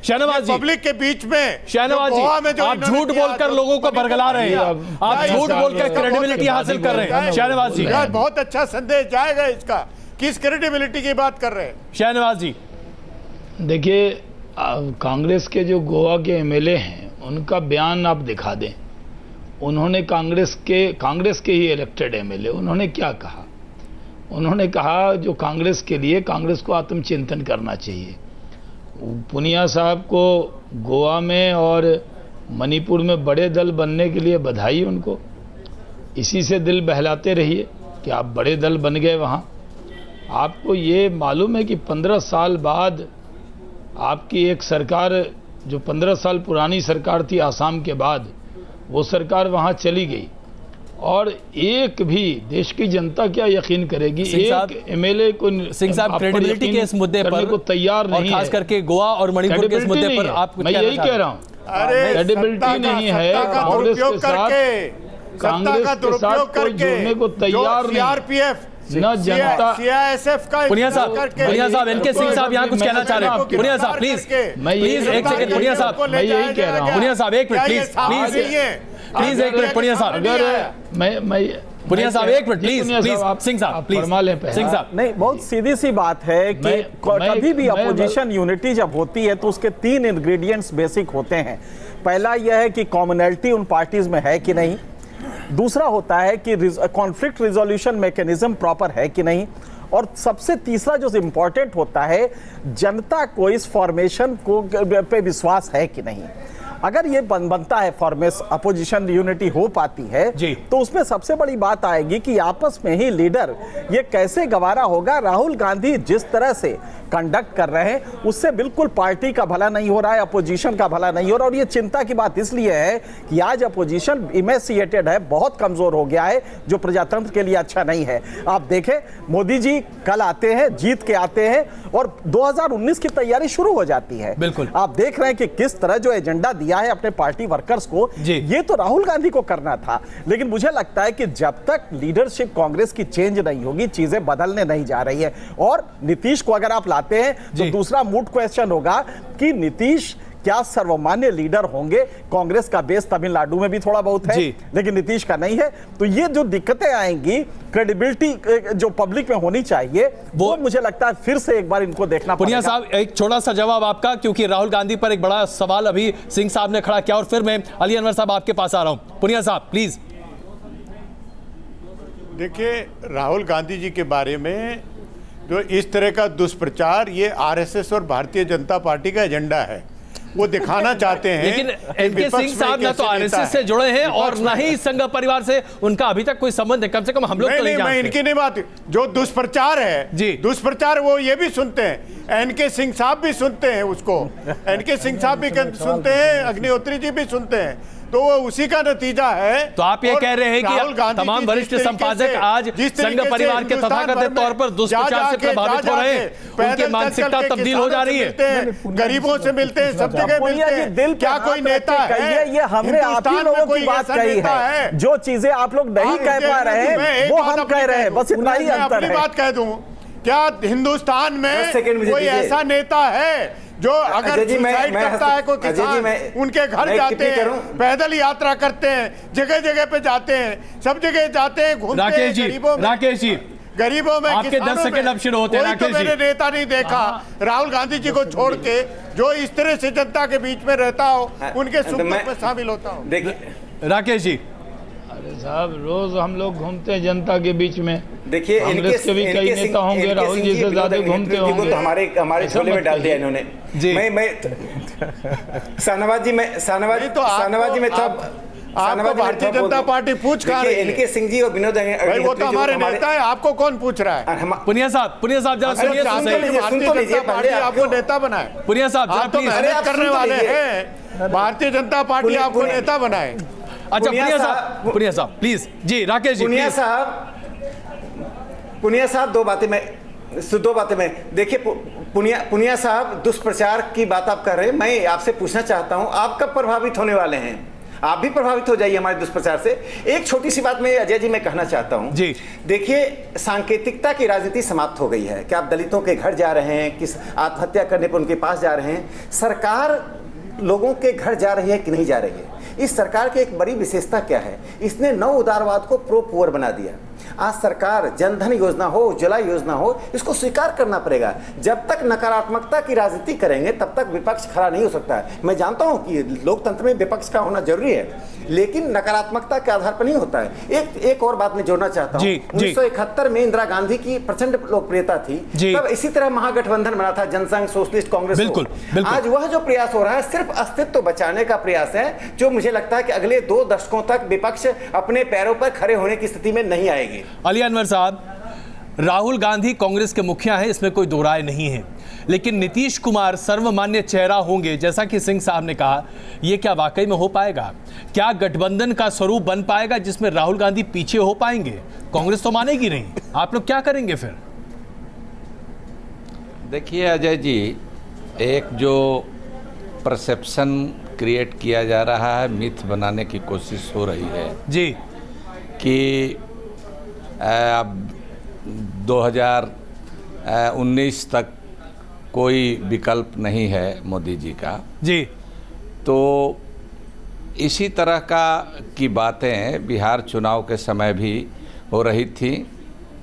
शहनवाज जी, पब्लिक के बीच में शहनवाज जी, आप झूठ बोलकर लोगों को भरगला रहे हैं, आप झूठ बोलकर क्रेडिबिलिटी हासिल कर रहे हैं। शहनवाज जी, बहुत अच्छा संदेश जाएगा इसका। किस क्रेडिबिलिटी की बात कर रहे हैं शहनवाज जी? देखिए, कांग्रेस के जो गोवा के एमएलए हैं उनका बयान आप दिखा दें। उन्होंने कांग्रेस के ही इलेक्टेड एमएलए, उन्होंने क्या कहा? उन्होंने कहा जो कांग्रेस के लिए, कांग्रेस को आत्मचिंतन करना चाहिए। पुनिया साहब को गोवा में और मणिपुर में बड़े दल बनने के लिए बधाई उनको, इसी से दिल बहलाते रहिए कि आप बड़े दल बन गए वहाँ। आपको ये मालूम है कि 15 साल बाद आपकी एक सरकार, जो 15 साल पुरानी सरकार थी आसाम के बाद, वो सरकार वहाँ चली गई और एक भी देश की जनता क्या यकीन करेगी, एक एमएलए को सिंह साहब क्रेडिबिलिटी के इस मुद्दे पर को तैयार नहीं है, खास करके गोवा और मणिपुर के इस मुद्दे पर आप मैं यही कह रहा हूँ, क्रेडिबिलिटी नहीं है। कांग्रेस के साथ कोई जुड़ने को तैयार नहीं, न जनता। पुनिया साहब, इनके सिंह साहब यहाँ कुछ कहना चाह रहे हैं। पुनिया साहब प्लीज, प्लीज एक सेकंड। पुनिया साहब, मैं यही कह रहा हूँ। पुनिया साहब एक मिनट प्लीज, प्लीज एक मिनट। पुनिया साहब, पुनिया साहब एक मिनट प्लीज, प्लीज सिंह साहब प्लीज, सिंह साहब। नहीं, बहुत सीधी सी बात है कि कभी भी अपोजिशन यूनिटी जब होती है तो उसके 3 इंग्रेडिएंट्स बेसिक होते हैं। पहला यह है कि कॉमनैलिटी उन पार्टीज में है कि नहीं, दूसरा होता है कि कॉन्फ्लिक्ट रिजोल्यूशन मैकेनिज्म प्रॉपर है कि नहीं, और सबसे तीसरा जो इम्पोर्टेंट होता है, जनता को इस फॉर्मेशन को पे विश्वास है कि नहीं। अगर ये बनता है फॉर्मेशन, अपोजिशन यूनिटी हो पाती है तो उसमें सबसे बड़ी बात आएगी कि आपस में ही लीडर ये कैसे गवारा होगा। राहुल गांधी जिस तरह से कंडक्ट कर रहे हैं उससे बिल्कुल पार्टी का भला नहीं हो रहा है, अपोजिशन का भला नहीं हो रहा। और ये चिंता की बात इसलिए है कि आज अपोजिशन इमेसिएटेड है, बहुत कमजोर हो गया है, जो प्रजातंत्र के लिए अच्छा नहीं है। आप देखें, मोदी जी कल आते हैं, जीत के आते हैं और 2019 की तैयारी शुरू हो जाती है। बिल्कुल आप देख रहे हैं कि किस तरह जो एजेंडा दिया है अपने पार्टी वर्कर्स को, ये तो राहुल गांधी को करना था। लेकिन मुझे लगता है कि जब तक लीडरशिप कांग्रेस की चेंज नहीं होगी, चीजें बदलने नहीं जा रही है। और नीतीश को अगर आप लाते हैं तो दूसरा मूड क्वेश्चन होगा कि नीतीश क्या सर्वमान्य लीडर होंगे। कांग्रेस का बेस तमिलनाडु में भी थोड़ा बहुत है, लेकिन नीतीश का नहीं है। तो ये जो दिक्कतें आएंगी, क्रेडिबिलिटी जो पब्लिक में होनी चाहिए, वो मुझे लगता है फिर से एक बार इनको देखना पुनिया साहब, एक छोटा सा जवाब आपका, क्योंकि राहुल गांधी पर एक बड़ा सवाल अभी सिंह साहब ने खड़ा किया, और फिर मैं अली अनवर साहब आपके पास आ रहा हूं। पुनिया साहब प्लीज। देखिए, राहुल गांधी जी के बारे में जो इस तरह का दुष्प्रचार, ये आरएसएस और भारतीय जनता पार्टी का एजेंडा है। वो दिखाना चाहते हैं, लेकिन एनके सिंह साहब ना तो आरएसएस से जुड़े हैं और ना ही संघ परिवार से उनका अभी तक कोई संबंध है। कम से कम हम लोग तो नहीं जानते। मैं इनकी नहीं बात, जो दुष्प्रचार है, दुष्प्रचार वो ये भी सुनते हैं, एनके सिंह साहब भी सुनते हैं उसको, एनके सिंह साहब भी सुनते हैं, अग्निहोत्री जी भी सुनते हैं। तो वो उसी का नतीजा है। तो आप ये कह रहे हैं कि तमाम वरिष्ठ संपादक आज संघ परिवार के तथाकथित तौर पर दुष्प्रचार से प्रभावित हो रहे हैं, उनकी मानसिकता तब्दील हो जा रही है, गरीबों से मिलते हैं, सब जगह मिलते हैं। क्या कोई नेता है? ये हमने आप ही लोगों की बात कही है, जो चीजें आप लोग नहीं कह पा रहे हैं वो हम कह रहे हैं, बस इतना ही अंतर है। अपनी बात कह दूं, क्या हिंदुस्तान में कोई ऐसा नेता है जो अगर सुसाइड करता है कोई किसान, उनके घर जाते हैं, पैदल यात्रा करते हैं, जगह जगह पे जाते हैं, सब जगह जाते हैं, घूमते हैं, राकेश जी गरीबों में, आपके 10 सेकंड अब शुरू होते हैं। राकेश जी, मैंने नेता नहीं देखा राहुल गांधी जी को छोड़ के जो इस तरह से जनता के बीच में रहता हो, उनके सुख दुख में शामिल होता हो। राकेश जी, अरे साहब, रोज हम लोग घूमते हैं जनता के बीच में। देखिए, कांग्रेस के भी कई नेता होंगे, राहुल जी से ज्यादा घूमते होंगे। तो हमारे झोले में डाल दिया इन्होंने। मैं शाहनवाज जी में आपको भारतीय जनता पार्टी पूछ कहा रही है? इनके सिंह जी और विनोद, वो तो हमारे नेता है, आपको कौन पूछ रहा है? पुनिया साहब जरा सुनिए, भारतीय जनता पार्टी आपको नेता बनाए। पुनिया साहब, आप तो मेहनत करने वाले हैं, भारतीय जनता पार्टी आपको नेता बनाए। अच्छा पुनिया साहब प्लीज जी। राकेश जी, पुनिया साहब दो बातें में देखिए, पुनिया साहब, दुष्प्रचार की बात आप कर रहे हैं, मैं आपसे पूछना चाहता हूं, आप कब प्रभावित होने वाले हैं? आप भी प्रभावित हो जाइए हमारे दुष्प्रचार से। एक छोटी सी बात मैं अजय जी मैं कहना चाहता हूं जी। देखिए, सांकेतिकता की राजनीति समाप्त हो गई है कि आप दलितों के घर जा रहे हैं, किस आत्महत्या करने पर उनके पास जा रहे हैं। सरकार लोगों के घर जा रही है कि नहीं जा रही है? इस सरकार की एक बड़ी विशेषता क्या है? इसने नव उदारवाद को प्रो पुअर बना दिया। आज सरकार जनधन योजना हो, उज्ज्वला योजना हो, इसको स्वीकार करना पड़ेगा। जब तक नकारात्मकता की राजनीति करेंगे तब तक विपक्ष खड़ा नहीं हो सकता है। मैं जानता हूं कि लोकतंत्र में विपक्ष का होना जरूरी है, लेकिन नकारात्मकता के आधार पर नहीं होता है। एक और बात मैं जोड़ना चाहता हूं, 1971 में इंदिरा गांधी की प्रचंड लोकप्रियता थी, तब इसी तरह महागठबंधन बना था, जनसंघ, सोशलिस्ट कांग्रेस। बिल्कुल। आज वह जो प्रयास हो रहा है सिर्फ अस्तित्व बचाने का प्रयास है, जो मुझे लगता है कि अगले 2 दशकों तक विपक्ष अपने पैरों पर खड़े होने की स्थिति में नहीं आएगी। अली अनवर साहब, राहुल गांधी कांग्रेस के मुखिया हैं, इसमें कोई दो राय नहीं है, लेकिन नीतीश कुमार सर्वमान्य चेहरा होंगे, जैसा कि सिंह साहब ने कहा। यह क्या वाकई में हो पाएगा? क्या गठबंधन का स्वरूप बन पाएगा जिसमें राहुल गांधी पीछे हो पाएंगे? कांग्रेस तो मानेगी नहीं, आप लोग क्या करेंगे फिर? देखिए अजय जी, एक जो परसेप्शन क्रिएट किया जा रहा है, मिथ बनाने की कोशिश हो रही है जी, कि अब 2019 तक कोई विकल्प नहीं है मोदी जी का जी, तो इसी तरह की बातें बिहार चुनाव के समय भी हो रही थी।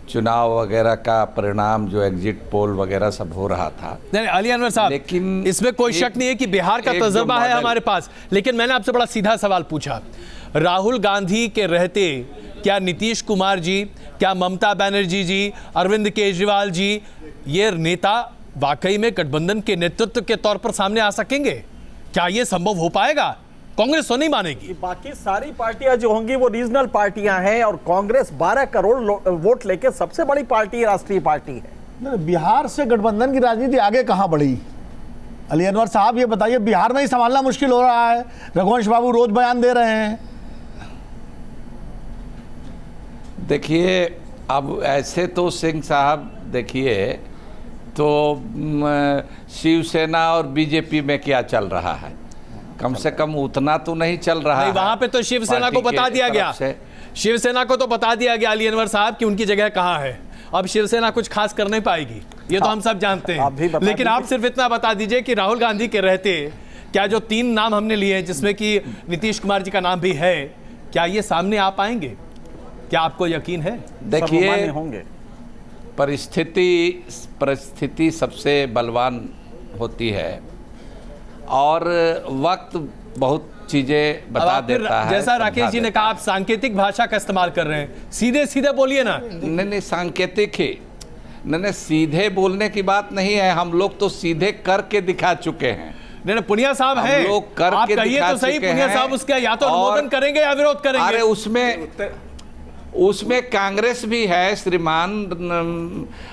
चुनाव वगैरह का परिणाम जो एग्जिट पोल वगैरह सब हो रहा था। नहीं अली अनवर साहब, लेकिन इसमें कोई शक नहीं है कि बिहार का तजुर्बा है हमारे पास, लेकिन मैंने आपसे बड़ा सीधा सवाल पूछा। राहुल गांधी के रहते क्या नीतीश कुमार जी, क्या ममता बनर्जी जी, अरविंद केजरीवाल जी, ये नेता वाकई में गठबंधन के नेतृत्व के तौर पर सामने आ सकेंगे? क्या ये संभव हो पाएगा? कांग्रेस तो नहीं मानेगी। बाकी सारी पार्टियां जो होंगी वो रीजनल पार्टियां हैं, और कांग्रेस 12 करोड़ वोट लेके सबसे बड़ी पार्टी, राष्ट्रीय पार्टी है। बिहार से गठबंधन की राजनीति आगे कहां बढ़ी? अली अनवर साहब ये बताइए, बिहार में ही संभालना मुश्किल हो रहा है। रघुवंश बाबू रोज बयान दे रहे हैं। देखिए, अब ऐसे तो सिंह साहब देखिए, तो शिवसेना और बीजेपी में क्या चल रहा है, कम से कम उतना तो नहीं चल रहा है। वहां पे तो शिवसेना को बता दिया गया, शिवसेना को तो बता दिया गया अली अनवर साहब कि उनकी जगह कहां है। अब शिवसेना कुछ खास कर नहीं पाएगी, ये तो हम सब जानते हैं, लेकिन आप सिर्फ इतना बता दीजिए कि राहुल गांधी के रहते क्या जो 3 नाम हमने लिए हैं, जिसमें कि नीतीश कुमार जी का नाम भी है, क्या ये सामने आ पाएंगे? क्या आपको यकीन है? देखिए, परिस्थिति सबसे बलवान होती है और वक्त बहुत चीजें बता देता है। जैसा राकेश जी ने कहा, आप सांकेतिक भाषा का इस्तेमाल कर रहे हैं, सीधे सीधे बोलिए ना। नहीं, सांकेतिक ही नहीं, सीधे बोलने की बात नहीं है, हम लोग तो सीधे करके दिखा चुके हैं। नहीं, पुनिया साहब है, आप कहिए तो सही। पुनिया साहब उसका या तो अनुमोदन करेंगे या विरोध करेंगे। अरे उसमें उसमें कांग्रेस भी है श्रीमान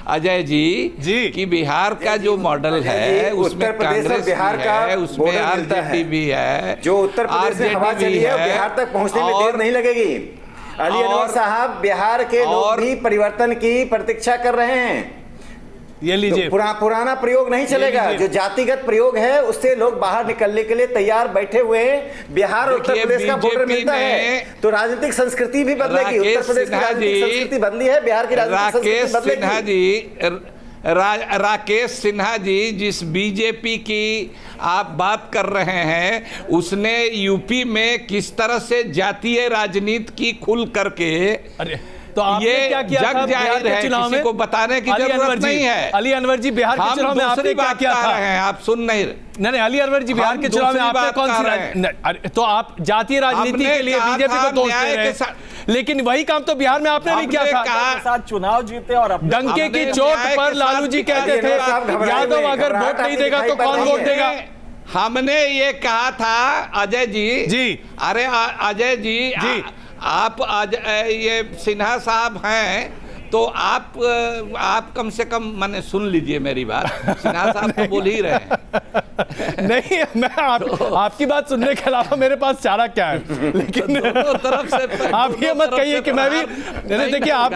अजय जी कि बिहार का जो मॉडल है उसमें कांग्रेस बिहार भी का है, उसमें आरजेडी भी है, जो उत्तर प्रदेश में हवा चली है बिहार तक पहुंचने में देर नहीं लगेगी। अली अनवर साहब, बिहार के लोग भी परिवर्तन की प्रतीक्षा कर रहे हैं। ये लीजिए, तो पुराना प्रयोग नहीं चलेगा। जो जातिगत प्रयोग है उससे लोग बाहर निकलने के लिए तैयार बैठे हुए हैं। बिहार और उत्तर प्रदेश का बॉर्डर मिलता है तो राजनीतिक संस्कृति भी बदलेगी। उत्तर प्रदेश की राजनीतिक संस्कृति बदली है, बिहार की राजनीतिक संस्कृति बदलेगी। राकेश सिन्हा जी, जिस बीजेपी की आप बात कर रहे हैं, उसने यूपी में किस तरह से जातीय राजनीति की खुल करके तो आपने ये क्या किया था जग जाहिर है, किसी को बताने की जरूरत नहीं है। अली अनवर जी, बिहार के चुनाव में आपने क्या किया था? आप सुन नहीं नहीं, अली अनवर जी, बिहार के चुनाव में आपने कौन सी तो आप जातीय राजनीति के लिए बीजेपी को दोष दे रहे हैं, लेकिन वही काम तो बिहार में आपने नहीं किया था। चुनाव जीते और डंके की चोट पर लालू जी कहते थे यादव अगर वोट नहीं देगा तो कौन वोट देगा। हमने ये कहा था अजय जी, अरे अजय जी, आप आज ये सिन्हा साहब हैं तो आप कम से कम मैंने सुन लीजिए मेरी बात। सिन्हा साहब तो बोल ही रहे हैं। नहीं, मैं आपकी बात सुनने के अलावा मेरे पास चारा क्या है, लेकिन तरफ से आप ये मत कहिए कि मैं भी देखिए आप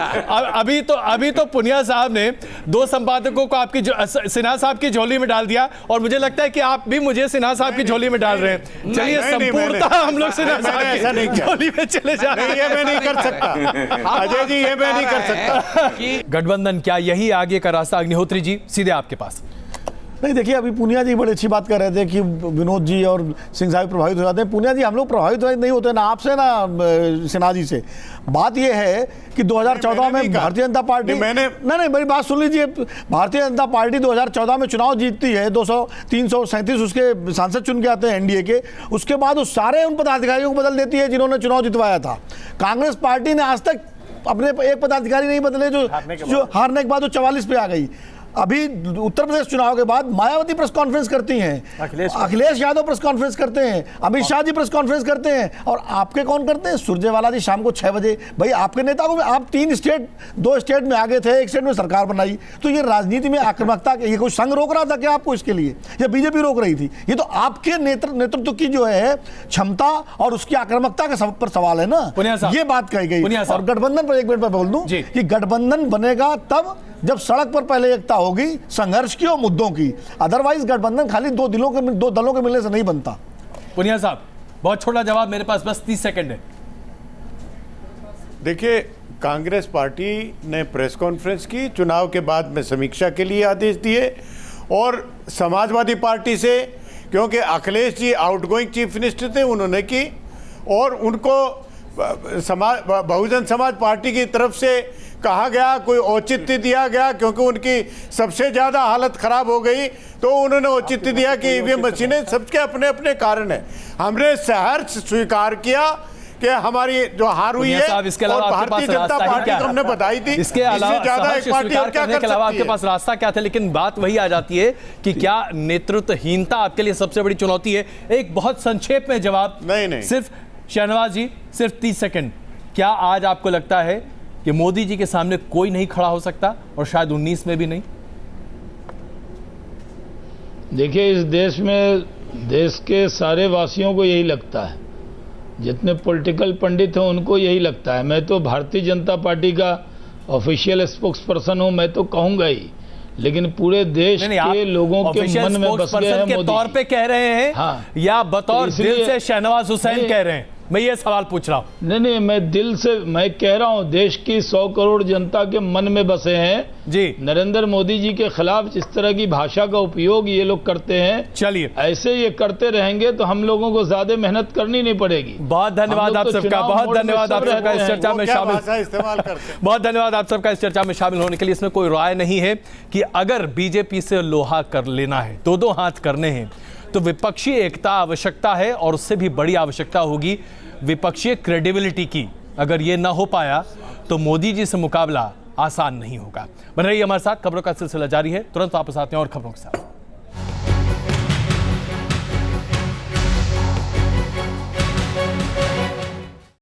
अभी तो पुनिया साहब ने 2 संपादकों को आपकी सिन्हा साहब की झोली में डाल दिया और मुझे लगता है कि आप भी मुझे सिन्हा साहब की झोली में डाल रहे हैं। चलिए, संपूर्णतः हम लोग सिन्हा साहब की झोली में चले जा रहे हैं। ये मैं नहीं कर सकता अजय जी, ये मैं नहीं कर सकता। गठबंधन क्या यही आगे का रास्ता? अग्निहोत्री जी, सीधे आपके पास। नहीं, देखिए, अभी पूनिया जी बड़ी अच्छी बात कर रहे थे कि विनोद जी और सिंह साहब प्रभावित हो जाते हैं। पूनिया जी, हम लोग प्रभावित नहीं होते ना आपसे ना सिन्हा जी से। बात यह है कि 2014 में भारतीय जनता पार्टी नहीं, मेरी बात सुन लीजिए। भारतीय जनता पार्टी 2014 में चुनाव जीतती है, 337 उसके सांसद चुन के आते हैं एनडीए के। उसके बाद उस सारे उन पदाधिकारियों को बदल देती है जिन्होंने चुनाव जितवाया था। कांग्रेस पार्टी ने आज तक अपने एक पदाधिकारी नहीं बदले जो हारने के बाद वो 44 पे आ गई। अभी उत्तर प्रदेश चुनाव के बाद मायावती प्रेस कॉन्फ्रेंस करती हैं, अखिलेश यादव प्रेस कॉन्फ्रेंस करते हैं, अमित शाह जी प्रेस कॉन्फ्रेंस करते हैं, और आपके कौन करते हैं? सुरजेवाला जी शाम को 6 बजे। भाई, आपके नेता को आप 2 स्टेट में आगे थे, 1 स्टेट में सरकार बनाई। तो ये राजनीति में आक्रामकता, ये कोई संघ रोक रहा था क्या आपको इसके लिए, या बीजेपी रोक रही थी? ये तो आपके नेतृत्व की जो है क्षमता और उसकी आक्रामकता के पर सवाल है ना। ये बात कही गई। और गठबंधन पर 1 मिनट में बोल दूं कि गठबंधन बनेगा तब जब सड़क पर पहले एकता होगी, संघर्ष की और मुद्दों की। अदरवाइज गठबंधन खाली 2 दलों के मिलने से नहीं बनता। पुनिया साहब, बहुत छोटा जवाब मेरे पास, बस 30 सेकंड है। देखिए, कांग्रेस पार्टी ने प्रेस कॉन्फ्रेंस की, चुनाव के बाद में समीक्षा के लिए आदेश दिए, और समाजवादी पार्टी से, क्योंकि Akhilesh ji outgoing chief minister थे, उन्होंने की, और उनको बहुजन समाज पार्टी की तरफ से कहा गया, कोई औचित्य दिया गया, क्योंकि उनकी सबसे ज़्यादा हालत ख़राब हो गई, तो उन्होंने औचित्य दिया कि ईवीएम मशीनें, सबके अपने अपने कारण हैं। हमने सहर्ष स्वीकार किया कि हमारी जो हार हुई है, और भारतीय जनता पार्टी को हमने बताई थी, इसके अलावा एक पार्टी और क्या कर सकती है? आपके पास रास्ता क्या था? लेकिन बात वही आ जाती है कि क्या नेतृत्वहीनता आपके लिए सबसे बड़ी चुनौती है? एक बहुत संक्षेप में जवाब। नहीं, सिर्फ शहनवाज जी, सिर्फ 30 सेकंड। क्या आज आपको लगता है कि मोदी जी के सामने कोई नहीं खड़ा हो सकता, और शायद 19 में भी नहीं? देखिए, इस देश में देश के सारे वासियों को यही लगता है, जितने पॉलिटिकल पंडित हैं उनको यही लगता है। मैं तो भारतीय जनता पार्टी का ऑफिशियल स्पोक्स पर्सन हूं, मैं तो कहूंगा ही, लेकिन पूरे देश के लोगों के मन में बस गए हैं मोदी। तौर पे कह रहे हैं, हाँ, या बतौर दिल से शहनवाज हुसैन कह रहे हैं? मैं ये सवाल पूछ रहा हूं। नहीं, मैं दिल से मैं कह रहा हूं, देश की 100 करोड़ जनता के मन में बसे हैं जी। नरेंद्र मोदी जी के खिलाफ जिस तरह की भाषा का उपयोग ये लोग करते हैं, चलिए ऐसे ये करते रहेंगे तो हम लोगों को ज्यादा मेहनत करनी नहीं पड़ेगी। बहुत धन्यवाद आप सबका, बहुत धन्यवाद आप सबका इस चर्चा में शामिल, बहुत धन्यवाद आप सबका इस चर्चा में शामिल होने के लिए। इसमें कोई राय नहीं है कि अगर बीजेपी से लोहा कर लेना है, 2 हाथ करने हैं, तो विपक्षी एकता आवश्यकता है, और उससे भी बड़ी आवश्यकता होगी विपक्षीय क्रेडिबिलिटी की। अगर ये ना हो पाया तो मोदी जी से मुकाबला आसान नहीं होगा। बन रही हमारे साथ, खबरों का सिलसिला जारी है, तुरंत वापस आते हैं और खबरों के साथ।